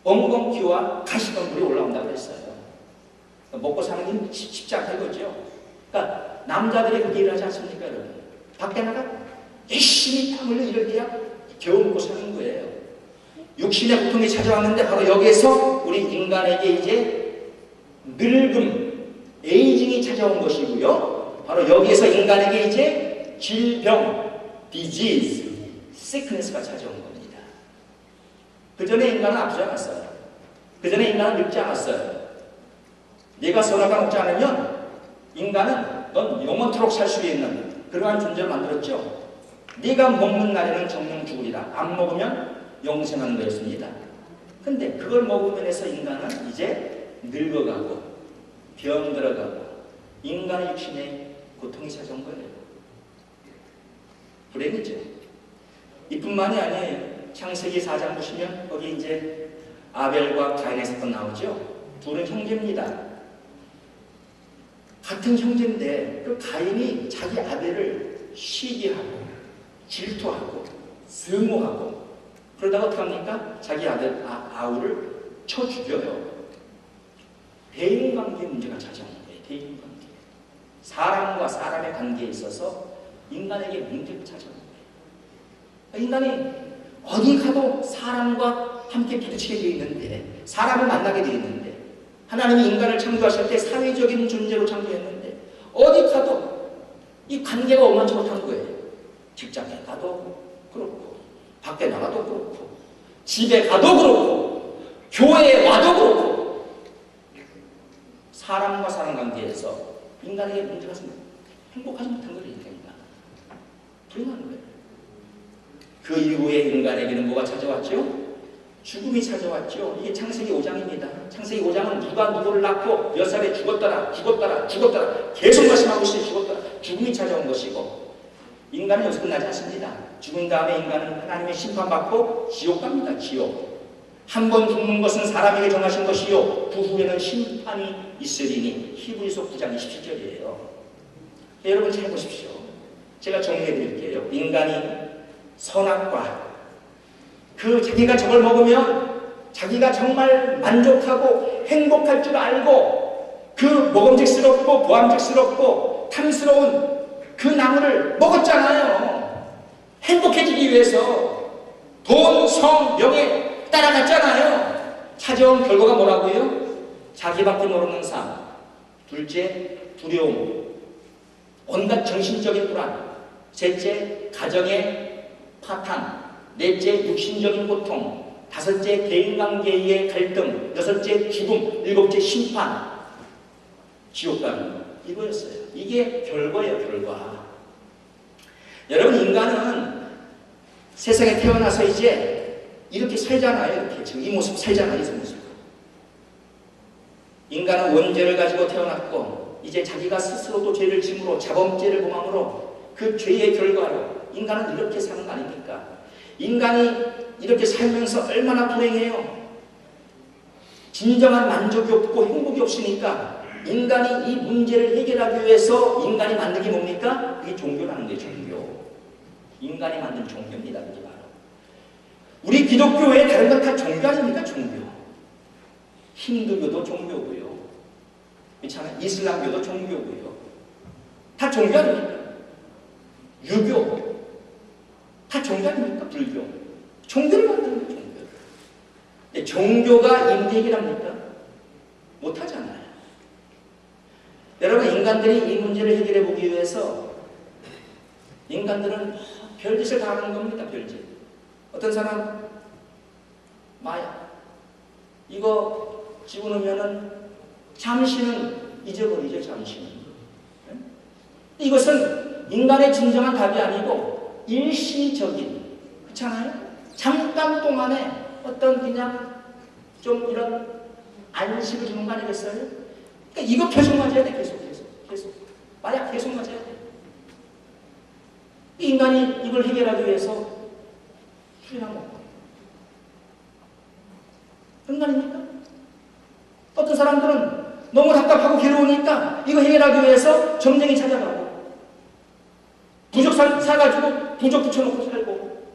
엉겅퀴와 가시덤불이 올라온다고 그랬어요. 먹고 사는 게 쉽지 않다 이거죠. 그러니까 남자들이 그렇게 일하지 않습니까, 여러분? 밖에 나가 열심히 땀 흘려 일을 해야 겨우 먹고 사는 거예요. 육신의 고통이 찾아왔는데 바로 여기에서 우리 인간에게 이제 늙음, 에이징이 찾아온 것이고요. 바로 여기에서 인간에게 이제 질병, disease, sickness가 찾아온 겁니다. 그 전에 인간은 아프지 않았어요. 그 전에 인간은 늙지 않았어요. 네가 선악과 먹지 않으면 인간은 넌 영원토록 살 수 있는 그러한 존재를 만들었죠. 네가 먹는 날에는 정령 죽으리라. 안 먹으면 영생하는 거였습니다. 근데 그걸 먹으면 해서 인간은 이제 늙어가고 병들어가고 인간의 육신에 고통이 찾아온 거예요. 불행이죠. 이뿐만이 아니에요. 창세기 4장 보시면 거기 이제 아벨과 가인의 사건 나오죠. 둘은 형제입니다. 같은 형제인데 그 가인이 자기 아벨을 시기하고 질투하고 증오하고 그러다가 어떻게 합니까? 자기 아들 아우를 쳐 죽여요. 대인관계 문제가 찾아오는 거예요. 대인관계. 사람과 사람의 관계에 있어서 인간에게 문제가 찾아오는 거예요. 인간이 어디 가도 사람과 함께 부딪히게 되어 있는데 사람을 만나게 되어 있는데 하나님이 인간을 창조하실 때 사회적인 존재로 창조했는데 어디 가도 이 관계가 원만치 못한 거예요. 직장에 가도 그렇고 밖에 나가도 그렇고 집에 가도 그렇고 교회에 와도 그렇고 사람과 사람 관계에서 인간에게 문제가 생깁니다. 행복하지 못한 거예요. 인간. 불행한 거예요. 그 이후에 인간에게는 뭐가 찾아왔죠? 죽음이 찾아왔죠. 이게 창세기 5장입니다. 창세기 5장은 누가 누구를 낳고 몇 살에 죽었더라 계속 말씀하고 있어요. 죽었더라. 죽음이 찾아온 것이고 인간은 여기서 끝나지 않습니다. 죽은 다음에 인간은 하나님의 심판받고 지옥 갑니다. 지옥. 한 번 죽는 것은 사람에게 정하신 것이요 그 후에는 심판이 있으리니 히브리서 9장 27절이에요. 여러분 잘 보십시오. 제가 정리해 드릴게요. 인간이 선악과 그 자기가 저걸 먹으면 자기가 정말 만족하고 행복할 줄 알고 그 먹음직스럽고 보암직스럽고 탐스러운 그 나무를 먹었잖아요. 행복해지기 위해서 돈, 성, 명예 따라갔잖아요. 찾아온 결과가 뭐라고요? 자기밖에 모르는 삶, 둘째 두려움, 온갖 정신적인 불안, 셋째 가정의 파탄, 넷째 육신적인 고통, 다섯째 대인관계의 갈등, 여섯째 죽음, 일곱째 심판, 지옥 가는 것. 이거였어요. 이게 결과예요. 결과. 여러분 인간은 세상에 태어나서 이제 이렇게 살잖아요. 이렇게 지금 이 모습 살잖아요. 이 모습. 인간은 원죄를 가지고 태어났고 이제 자기가 스스로도 죄를 짐으로 자범죄를 범함으로 그 죄의 결과로 인간은 이렇게 사는 거 아닙니까? 인간이 이렇게 살면서 얼마나 불행해요. 진정한 만족이 없고 행복이 없으니까 인간이 이 문제를 해결하기 위해서 인간이 만든 게 뭡니까? 그게 종교라는 게 종교. 인간이 만든 종교입니다. 그게 바로. 우리 기독교 외에 다른 건 다 종교 아닙니까? 종교. 힌두교도 종교고요. 그렇잖아요. 이슬람교도 종교고요. 다 종교 아닙니까? 유교. 다 종교 아닙니까? 불교. 종교를 만드는 거예요. 종교. 종교가 이 문제 해결합니까? 못하잖아요. 여러분 인간들이 이 문제를 해결해 보기 위해서 인간들은 별짓을 다 하는 겁니다. 별짓. 어떤 사람 마약 이거 집어넣으면은 잠시는 잊어버리죠. 잠시는. 이것은 인간의 진정한 답이 아니고 일시적인, 그렇잖아요? 잠깐 동안에 어떤 그냥 좀 이런 안식을 주는 거 아니겠어요? 그러니까 이거 계속 맞아야 돼. 계속 마약 계속 맞아야 돼. 인간이 이걸 해결하기 위해서 술이나 먹고 그런 거 아닙니까? 어떤 사람들은 너무 답답하고 괴로우니까 이거 해결하기 위해서 점쟁이 찾아가고 부적 사가지고 부적 붙여놓고 살고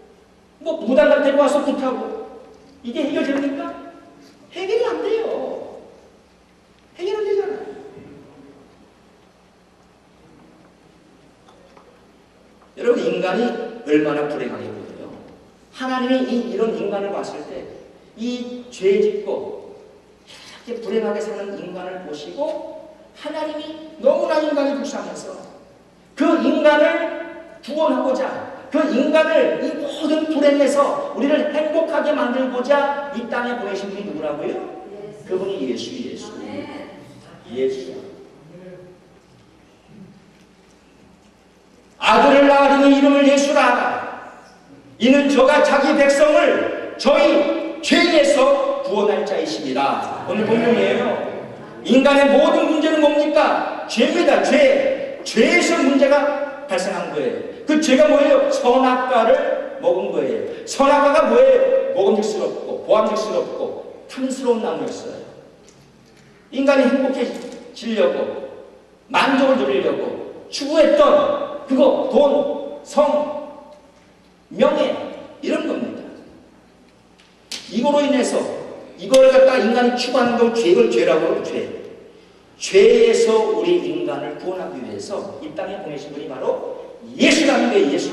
뭐 무당을 데리고 와서 굿하고 이게 해결됩니까? 해결이 안 돼요. 해결 안 되잖아요. 여러분 인간이 얼마나 불행하게 보여요. 하나님이 이런 인간을 봤을 때 이 죄짓고 이렇게 불행하게 사는 인간을 보시고 하나님이 너무나 인간이 불쌍해서 그 인간을 구원하고자 그 인간을 이 모든 불행에서 우리를 행복하게 만들고자 이 땅에 보내신 분이 누구라고요? 그분이 예수. 아들을 낳으리니 이름을 예수라 하라. 이는 저가 자기 백성을 저희 죄에서 구원할 자이십니다. 오늘 본문이에요. 인간의 모든 문제는 뭡니까? 죄입니다. 죄에서 문제가 발생한 거예요. 그 죄가 뭐예요? 선악과를 먹은 거예요. 선악과가 뭐예요? 먹음직스럽고 보암직스럽고 탐스러운 나무였어요. 인간이 행복해지려고 만족을 누리려고 추구했던 그거 돈, 성, 명예 이런 겁니다. 이거로 인해서 이걸 갖다가 인간이 추구하는 건 이걸 죄라고 하고 죄에서 우리 인간을 구원하기 위해서 이 땅에 보내신 분이 바로 예수라는 거예요. 예수.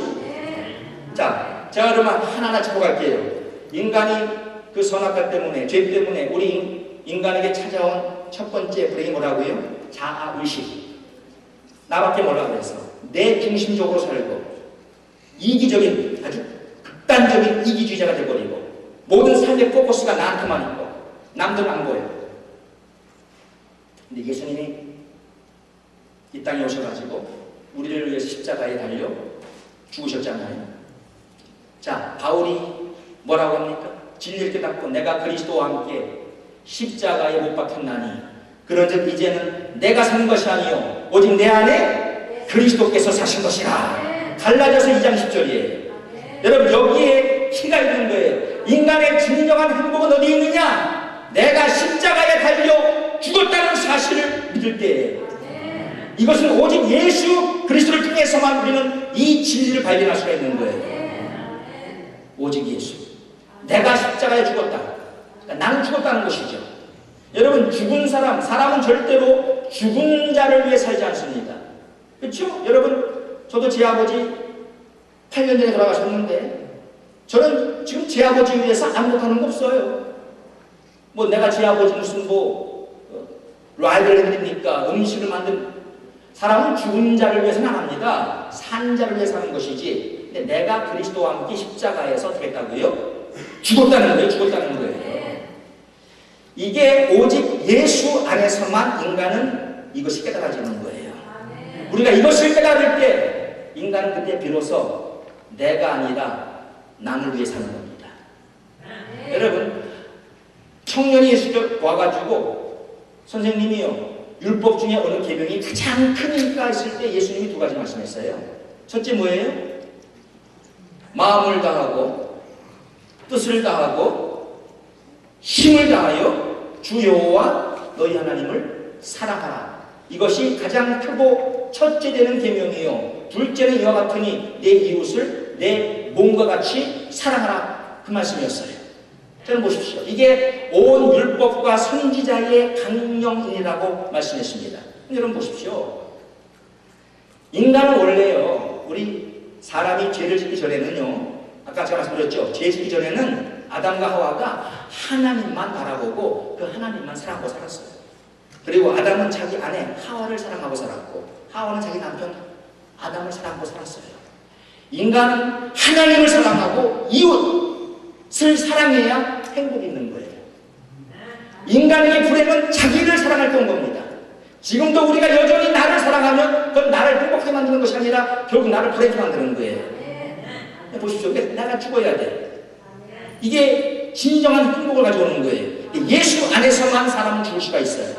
자, 제가 그러면 하나하나 짚어갈게요. 인간이 그 선악과 때문에 죄 때문에 우리 인간에게 찾아온 첫 번째 불행이 뭐라고요? 자아의식. 나밖에 몰라 그래서 내 중심적으로 살고 이기적인 아주 극단적인 이기주의자가 되어버리고 모든 삶의 포커스가 나한테만 있고 남들은 안 보여. 근데 예수님이 이 땅에 오셔가지고 우리를 위해서 십자가에 달려 죽으셨잖아요. 자, 바울이 뭐라고 합니까? 진리를 깨닫고 내가 그리스도와 함께 십자가에 못 박혔나니 그런즉 이제는 내가 사는 것이 아니요 오직 내 안에 그리스도께서 사신 것이라. 갈라디아서 2장 10절이에요. 여러분 여기에 키가 있는 거예요. 인간의 진정한 행복은 어디 있느냐? 내가 십자가에 달려 죽었다는 사실을 믿을 때예요. 이것은 오직 예수 그리스도를 통해서만 우리는 이 진리를 발견할 수가 있는 거예요. 오직 예수. 내가 십자가에 죽었다. 그러니까 나는 죽었다는 것이죠. 여러분 죽은 사람은 절대로 죽은 자를 위해 살지 않습니다. 그렇죠? 여러분 저도 제 아버지 8년 전에 돌아가셨는데 저는 지금 제 아버지 위해서 아무것도 하는 거 없어요. 뭐 내가 제 아버지 무슨 라이브를 해드립니까? 음식을 만든 사람은 죽은 자를 위해서는 안 합니다. 산 자를 위해서 하는 것이지. 근데 내가 그리스도와 함께 십자가에서 어떻게 했다고요? 죽었다는 거예요. 이게 오직 예수 안에서만 인간은 이것이 깨달아지는 거예요. 우리가 이것을 깨달을 때 인간은 그때 비로소 내가 아니라 남을 위해 사는 겁니다. 여러분 청년이 예수께 와가지고 선생님이요 율법 중에 어느 계명이 가장 크니까 했을 때 예수님이 두 가지 말씀했어요. 첫째 뭐예요? 마음을 다하고 뜻을 다하고 힘을 다하여 주 여호와 너희 하나님을 사랑하라. 이것이 가장 크고 첫째 되는 계명이요 둘째는 이와 같으니 내 이웃을 내 몸과 같이 사랑하라. 그 말씀이었어요. 저는 보십시오. 이게 온 율법과 선지자의 강령이라고 말씀했습니다. 여러분 보십시오. 인간은 원래요. 우리 사람이 죄를 짓기 전에는요. 아까 제가 말씀드렸죠. 죄 짓기 전에는 아담과 하와가 하나님만 바라보고 그 하나님만 사랑하고 살았어요. 그리고 아담은 자기 아내 하와를 사랑하고 살았고 하와는 자기 남편 아담을 사랑하고 살았어요. 인간은 하나님을 사랑하고 이웃을 사랑해야 행복이 있는 거예요. 인간에게 불행은 자기를 사랑할 때인 겁니다. 지금도 우리가 여전히 나를 사랑하면 그건 나를 행복하게 만드는 것이 아니라 결국 나를 불행하게 만드는 거예요. 보십시오. 내가 죽어야 돼. 이게 진정한 행복을 가져오는 거예요. 예수 안에서만 사람은 죽을 수가 있어요.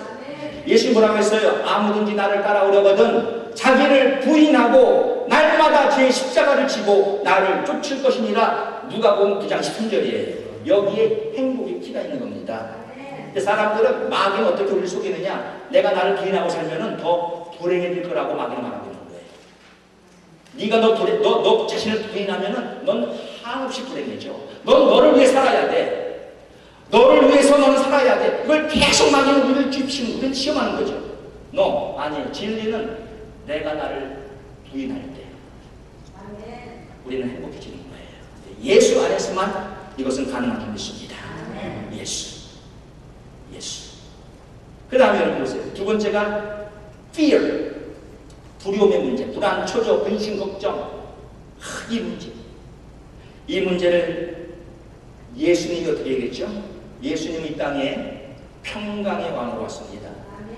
예수님 뭐라고 했어요? 아무든지 나를 따라오려거든 자기를 부인하고 날마다 제 십자가를 지고 나를 쫓을 것이니라. 누가복음 9장 13절이에요. 여기에 행복의 키가 있는 겁니다. 사람들은 마귀는 어떻게 우리를 속이느냐? 내가 나를 부인하고 살면은 더 불행해질 거라고 마귀는 말하고 있는 거예요. 네가 너 자신을 부인하면은 넌 한없이 불행해져. 넌 너를 위해 살아야 돼. 너를 위해서 너는 살아야 돼. 이걸 계속 마귀는 우리를 우리를 시험하는 거죠. 아니 진리는 내가 나를 부인할 때 우리는 행복해지는 거예요. 예수 안에서만 이것은 가능한 줄 믿습니다. 예수. 그 다음에 여러분 보세요. 두 번째가 fear, 두려움의 문제, 불안, 초조, 근심, 걱정. 이 문제. 이 문제를 예수님이 어떻게 얘기했죠? 예수님이 이 땅에 평강의 왕으로 왔습니다.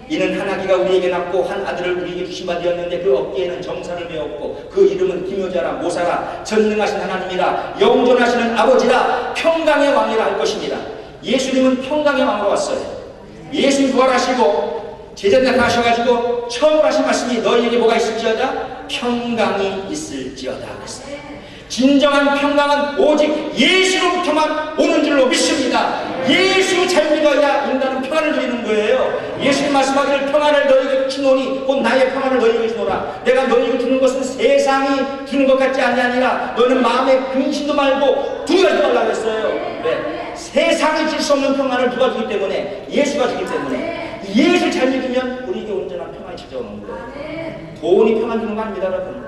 이는 한 아기가 우리에게 낳고 한 아들을 우리에게 주신 바 되었는데 그 어깨에는 정사를 메었고 그 이름은 기묘자라 모사라 전능하신 하나님이라 영존하시는 아버지라 평강의 왕이라 할 것입니다. 예수님은 평강의 왕으로 왔어요. 예수님 부활하시고 제자들 나타나셔가지고 처음 하신 말씀이 너희에게 뭐가 있을지어다? 평강이 있을지어다 그랬어요. 진정한 평강은 오직 예수로부터만 오는 줄로 믿습니다. 예수 잘 믿어야 인간은 평안을 누리는 거예요. 예수님 말씀하기를 평안을 너희에게 주노니 곧 나의 평안을 너희에게 주노라. 내가 너희에게 주는 것은 세상이 주는 것 같지 아니하니라. 너는 마음에 근심도 말고 두려워하지 말라고 했어요. 네. 세상이 줄 수 없는 평안을 누가 주기 때문에? 예수가 주기 때문에. 예수를 잘 믿으면 우리에게 온전한 평안이 찾아오는 거예요. 돈이 평안 주는 거 아닙니다, 여러분.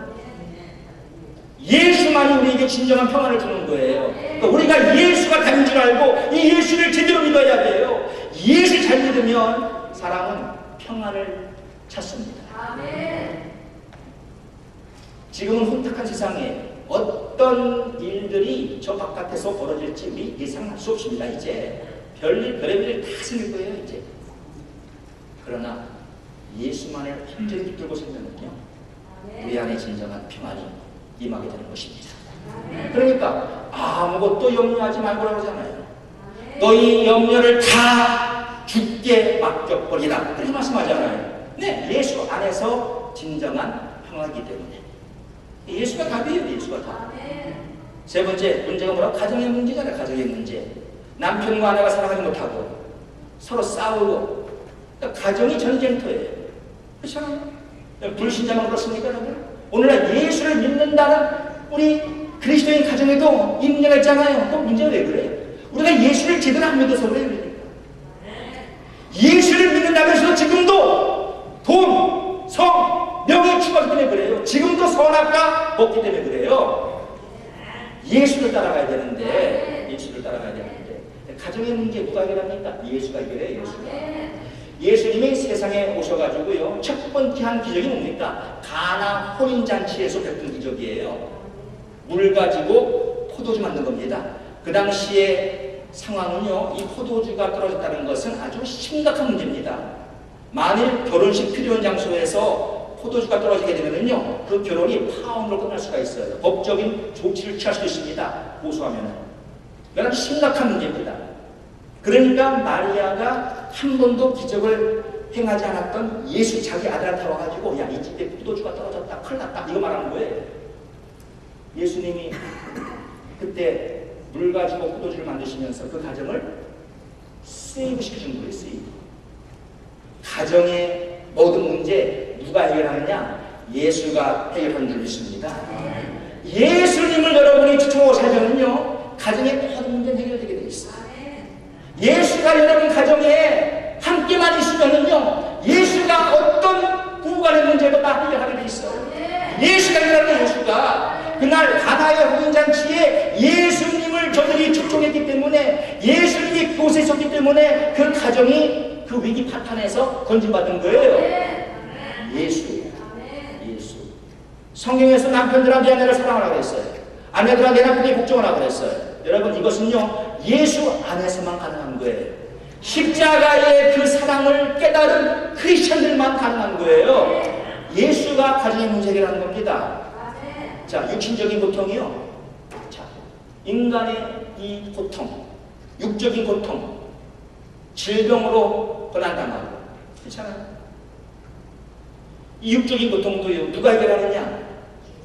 예수만이 우리에게 진정한 평안을 주는 거예요. 그러니까 우리가 예수가 다인 줄 알고 이 예수를 제대로 믿어야 돼요. 예수를 잘 믿으면 사람은 평안을 찾습니다. 지금은 혼탁한 세상에 어떤 일들이 저 바깥에서 벌어질지 우리 예상할 수 없습니다. 이제 별의별 다 생길 거예요. 이제. 그러나 예수만을 완전히 붙들고 살면요 우리 안에 진정한 평안이 임하게 되는 것입니다. 그러니까 아무것도 염려하지 말고라고 하잖아요. 너희 염려를 다 주께 맡겨버리라 그렇게 말씀하잖아요. 네, 예수 안에서 진정한 평화이기 때문에 예수가 답이에요. 예수가 답. 세 번째 문제가 뭐라고? 가정의 문제잖아요. 가정의 문제. 남편과 아내가 사랑하지 못하고 서로 싸우고 그러니까 가정이 전쟁터예요. 그렇잖아요. 불신자만 그렇습니까? 오늘날 예수를 믿는다는 우리 그리스도인 가정에도 이 문제가 있잖아요. 그 문제가 왜 그래요? 우리가 예수를 제대로 안 믿어서 그래요. 예수를 믿는다면서 지금도 돈, 성, 명예 추구하기 때문에 그래요. 지금도 선악과 먹기 때문에 그래요. 예수를 따라가야 되는데 가정의 문제 누가 해결합니까? 예수가 해결해요. 예수님이 세상에 오셔가지고요 첫 번째 한 기적이 뭡니까? 가나 혼인잔치에서 베푼 기적이에요. 물 가지고 포도주 만든 겁니다. 그 당시에 상황은요 이 포도주가 떨어졌다는 것은 아주 심각한 문제입니다. 만일 결혼식 필요한 장소에서 포도주가 떨어지게 되면요 그 결혼이 파혼으로 끝날 수가 있어요. 법적인 조치를 취할 수 있습니다. 고소하면은. 이건 아주 심각한 문제입니다. 그러니까 마리아가 한 번도 기적을 행하지 않았던 예수 자기 아들한테 와가지고 야 이 집에 포도주가 떨어졌다 큰일 났다 이거 말하는 거예요. 예수님이 그때 물 가지고 포도주를 만드시면서 그 가정을 세이브 시켜준 거예요. 세이브. 가정의 모든 문제 누가 해결하느냐? 예수가 해결하는 줄 믿습니다. 예수님을 여러분이 추천하고 살면요 가정의 모든 문제는 해결되게 돼 있어요. 예수가 여러분 가정에 함께만 있으면은요 예수가 어떤 부부간의 문제도 다 해결하게 돼 있어요. 예수가 해결하는 예수가 그날 가나의 혼인잔치에 예수님을 저들이 초청했기 때문에 예수님이 그곳에 있었기 때문에 그 가정이 그 위기 파탄에서 건진받은 거예요. 예수. 성경에서 남편들아 내 아내를 사랑하라 그랬어요. 아내들아 내 남편에게 복종하라 그랬어요. 여러분 이것은요 예수 안에서만 가능한 거예요. 십자가의 그 사랑을 깨달은 크리스천들만 가능한 거예요. 예수가 가정의 문제 해결하는 겁니다. 자, 육신적인 고통이요. 자, 인간의 이 고통, 육적인 고통, 질병으로 고난당하고, 괜찮아요? 이 육적인 고통도요, 누가 해결하느냐?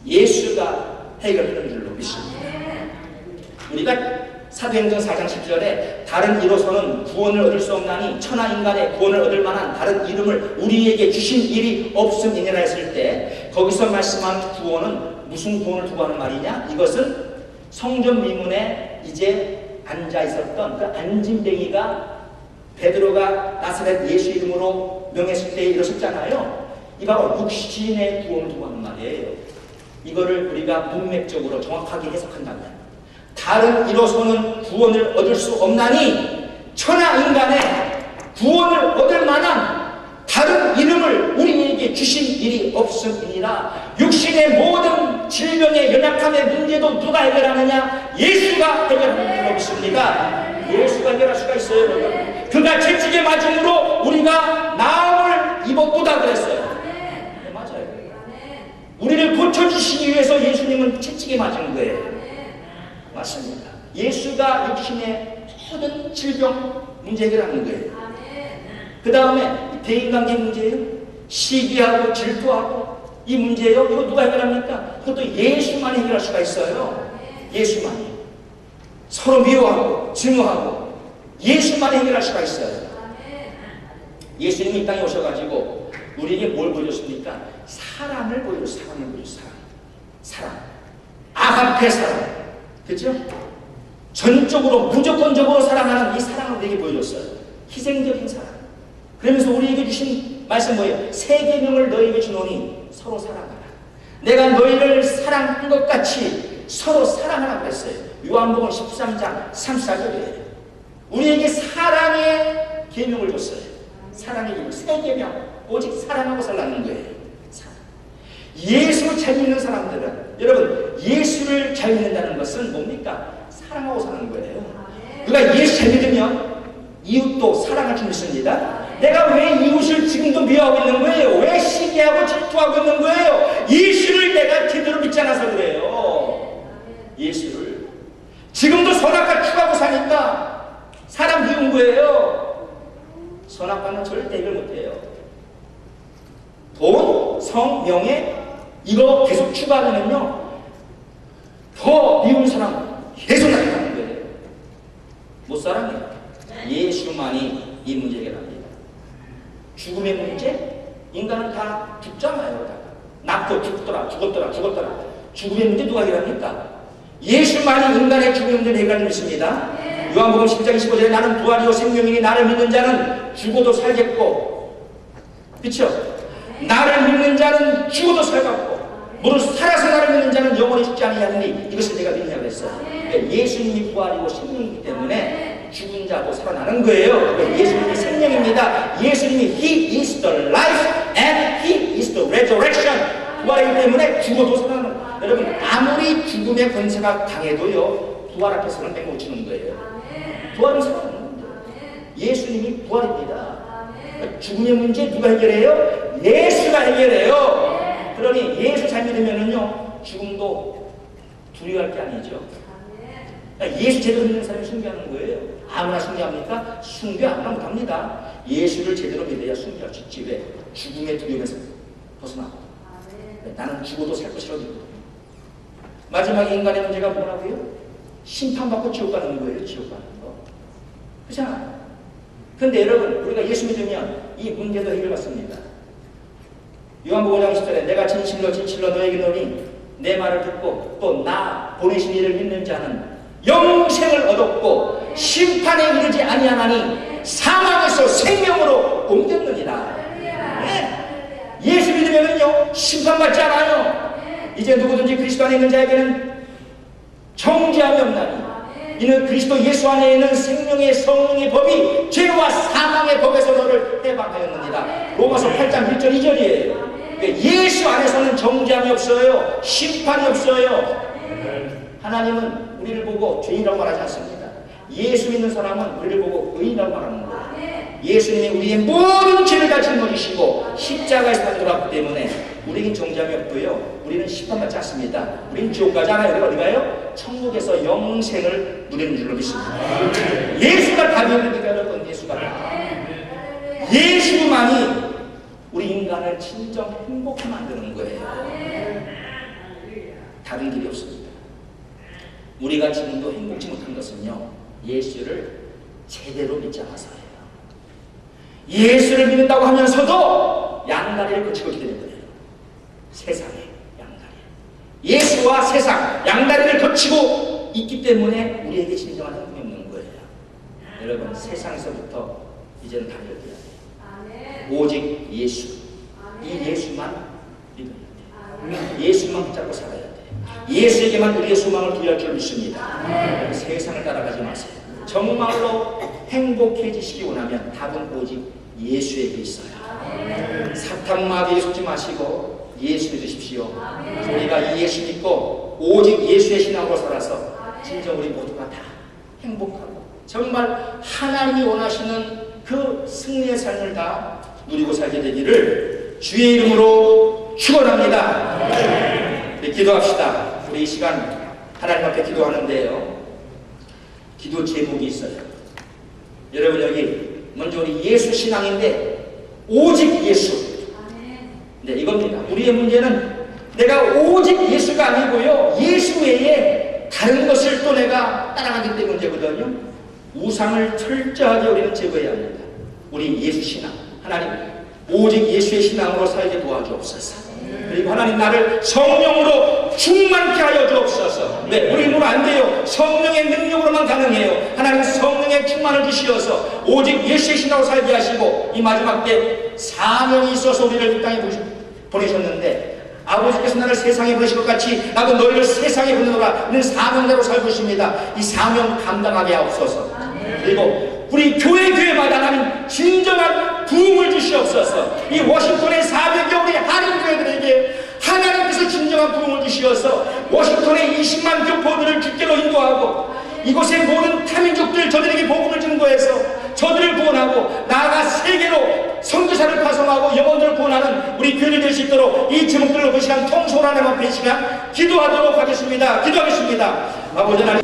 예수가 해결하는 줄로 믿습니다. 우리가 사도행전 4장 10절에 다른 이로서는 구원을 얻을 수 없나니 천하 인간의 구원을 얻을 만한 다른 이름을 우리에게 주신 일이 없음이니라 했을 때 거기서 말씀한 구원은 무슨 구원을 두고 하는 말이냐? 이것은 성전 미문에 이제 앉아 있었던 그 안진뱅이가 베드로가 나사렛 예수 이름으로 명했을 때 이러셨잖아요. 이 바로 육신의 구원을 두고 하는 말이에요. 이거를 우리가 문맥적으로 정확하게 해석한다면 다른 이로서는 구원을 얻을 수 없나니 천하 인간의 구원을 얻을 만한 다른 이름을 우리에게 주신 일이 없음이니라. 육신의 모든 질병의 연약함의 문제도 누가 해결하느냐? 예수가 해결하는 줄로 믿습니다. 예수가 해결할 수가 있어요, 여러분. 그가 채찍에 맞음으로 우리가 나음을 입었도다 그랬어요. 네, 맞아요. 우리를 고쳐주시기 위해서 예수님은 채찍에 맞은 거예요. 맞습니다. 예수가 육신의 모든 질병 문제 해결하는 거예요. 그 다음에 대인관계 문제예요. 시기하고 질투하고 이 문제예요. 이거 누가 해결합니까? 그것도 예수만이 해결할 수가 있어요. 예수만이. 서로 미워하고 증오하고 예수만이 해결할 수가 있어요. 예수님이 이 땅에 오셔가지고 우리에게 뭘 보여줬습니까? 사랑을 보여줬어요. 사랑을 보여줬어요. 사랑. 아가페 사랑. 그렇죠? 전적으로 무조건적으로 사랑하는 이 사랑을 우리에게 보여줬어요. 희생적인 사랑. 그러면서 우리에게 주신 말씀 뭐예요? 새 계명을 너희에게 주노니 서로 사랑하라. 내가 너희를 사랑한 것 같이 서로 사랑하라 그랬어요. 요한복음 13장 34절이에요. 우리에게 사랑의 계명을 줬어요. 사랑의 계명, 새 계명. 오직 사랑하고 살라는 거예요. 사랑. 예수 잘 믿는 사람들은 여러분 예수를 잘 믿는다는 것은 뭡니까? 사랑하고 사는 거예요. 우리가 예수 잘 믿으면 이웃도 사랑할 줄 믿습니다. 내가 왜 이웃을 지금도 미워하고 있는 거예요? 왜 시기하고 질투하고 있는 거예요? 예수를 내가 제대로 믿지 않아서 그래요. 예수를 지금도 선악과 추구하고 사니까 사람 미운 거예요. 선악과는 절대 해결 못해요. 돈, 성, 명예 이거 계속 추구하면요 더 미운 사람 계속 나타나는 거예요. 못 사랑해요. 예수만이 이 문제 해결합니다. 죽음의 문제? 인간은 다 죽잖아요. 다. 낳고 죽더라. 죽음의 문제 누가 해결합니까? 예수만이 인간의 죽음의 문제를 해결하는 것입니다. 요한복음 10장 25절에 나는 부활이요 생명이니 나를 믿는 자는 죽어도 살겠고, 그렇죠? 나를 믿는 자는 죽어도 살겠고, 무릇 살아서 나를 믿는 자는 영원히 죽지 아니하느니 이것을 내가 믿느냐고 했어요. 그러니까 예수님이 부활이고 생명이기 때문에 죽은 자도 살아나는 거예요. 예수님이 생명입니다. 예수님이 He is the life and He is the resurrection. 부활이기 때문에 죽어도 살아나는 거예요. 여러분 아무리 죽음의 권세가 강해도요 부활 앞에서는 못 치는 거예요. 부활은 살아나는 겁니다. 예수님이 부활입니다. 죽음의 문제 누가 해결해요? 예수가 해결해요. 그러니 예수 잘 믿으면은요 죽음도 두려워할 게 아니죠. 그러니까 예수 제대로 믿는 사람이 숭배하는 거예요. 아무나 숭배합니까? 숭배 아무나 못합니다. 예수를 제대로 믿어야 숭배할 수 있지. 왜? 죽음의 두려움에서 벗어나고. 나는 죽어도 살 것이라고 믿거든요. 마지막에 인간의 문제가 뭐라고요? 심판받고 지옥 가는 거예요. 지옥 가는 거. 그렇잖아요. 그런데 여러분 우리가 예수 믿으면 이 문제도 해결받습니다. 요한복음 5장 10절에 내가 진실로 너에게 이르노니 내 말을 듣고 또 나 보내신 이를 믿는 자는 영생을 얻었고 심판에 이르지 아니하나니 사망에서 생명으로 옮겼느니라. 네. 예수 믿으면요 심판받지 않아요. 이제 누구든지 그리스도 안에 있는 자에게는 정죄함이 없나니 이는 그리스도 예수 안에 있는 생명의 성령의 법이 죄와 사망의 법에서 너를 해방하였느니라. 로마서 8장 1절 2절이에요. 예수 안에서는 정죄함이 없어요. 심판이 없어요. 하나님은 우리를 보고 죄인이라고 말하지 않습니다. 예수 믿는 사람은 우리를 보고 의인이라고 말하는 거예요. 예수님이 우리의 모든 죄를 다 짊어지시고 십자가에서 돌아왔기 때문에 우리에겐 정죄함이 없고요. 우리는 심판받지 않습니다. 우리는 지옥 가지 않아요. 우리가 어디 가요? 천국에서 영생을 누리는 줄로 믿습니다. 예수가 답이었는데 어떤 예수가 답. 예수만이 우리 인간을 진정 행복하게 만드는 거예요. 다른 길이 없습니다. 우리가 지금도 행복치 못한 것은요, 예수를 제대로 믿지 않아서예요. 예수를 믿는다고 하면서도 양다리를 거치고 있게 된 거예요. 세상의 양다리. 예수와 세상, 양다리를 거치고 있기 때문에 우리에게 진정한 행복이 없는 거예요. 여러분, 세상에서부터 이제는 달려들어야 돼요. 오직 예수. 이 예수만 믿어야 돼요. 예수만 붙잡고 살아야 돼요. 예수에게만 우리의 소망을 두할 줄 믿습니다. 세상을 따라가지 마세요. 정말로 행복해지시기 원하면 답은 오직 예수에게 있어요. 사탄 마귀에 속지 마시고 예수 믿으십시오. 우리가 이 예수 믿고 오직 예수의 신앙으로 살아서 진정 우리 모두가 다 행복하고 정말 하나님이 원하시는 그 승리의 삶을 다 누리고 살게 되기를 주의 이름으로 축원합니다. 네, 기도합시다. 우리 이 시간 하나님 앞에 기도하는데요, 기도 제목이 있어요. 여러분, 여기 먼저 우리 예수 신앙인데 오직 예수. 네, 이겁니다. 우리의 문제는 내가 오직 예수가 아니고요, 예수 외에 다른 것을 또 내가 따라가기 때문에 문제거든요. 우상을 철저하게 우리는 제거해야 합니다. 우리 예수 신앙, 하나님 오직 예수의 신앙으로 살게 도와주옵소서. 그리고 하나님 나를 성령으로 충만케 하여 주옵소서. 네, 우리 힘으로 안 돼요. 성령의 능력으로만 가능해요. 하나님 성령의 충만을 주시어서 오직 예수의 신앙으로 살게 하시고 이 마지막 때 사명이 있어서 우리를 이 땅에 보내셨는데 아버지께서 나를 세상에 보내신 것 같이 나도 너희를 세상에 보내노라 는 사명대로 살고 있습니다. 이 사명 감당하게 하옵소서. 그리고 우리 교회마다 하나님 진정한 부흥을 주시옵소서. 이 워싱턴의 400여 우리 한인교회들에게 하나님께서 진정한 부흥을 주시어서 워싱턴의 20만 교포들을 주께로 인도하고 이곳의 모든 타민족들 저들에게 복음을 증거해서 저들을 구원하고 나아가 세계로 선교사를 파송하고 영혼들을 구원하는 우리 교회를 될 수 있도록 이 제목들로 그 시간 통솔 하나님 앞에 이 시간 기도하도록 하겠습니다. 기도하겠습니다. 아버지 하나님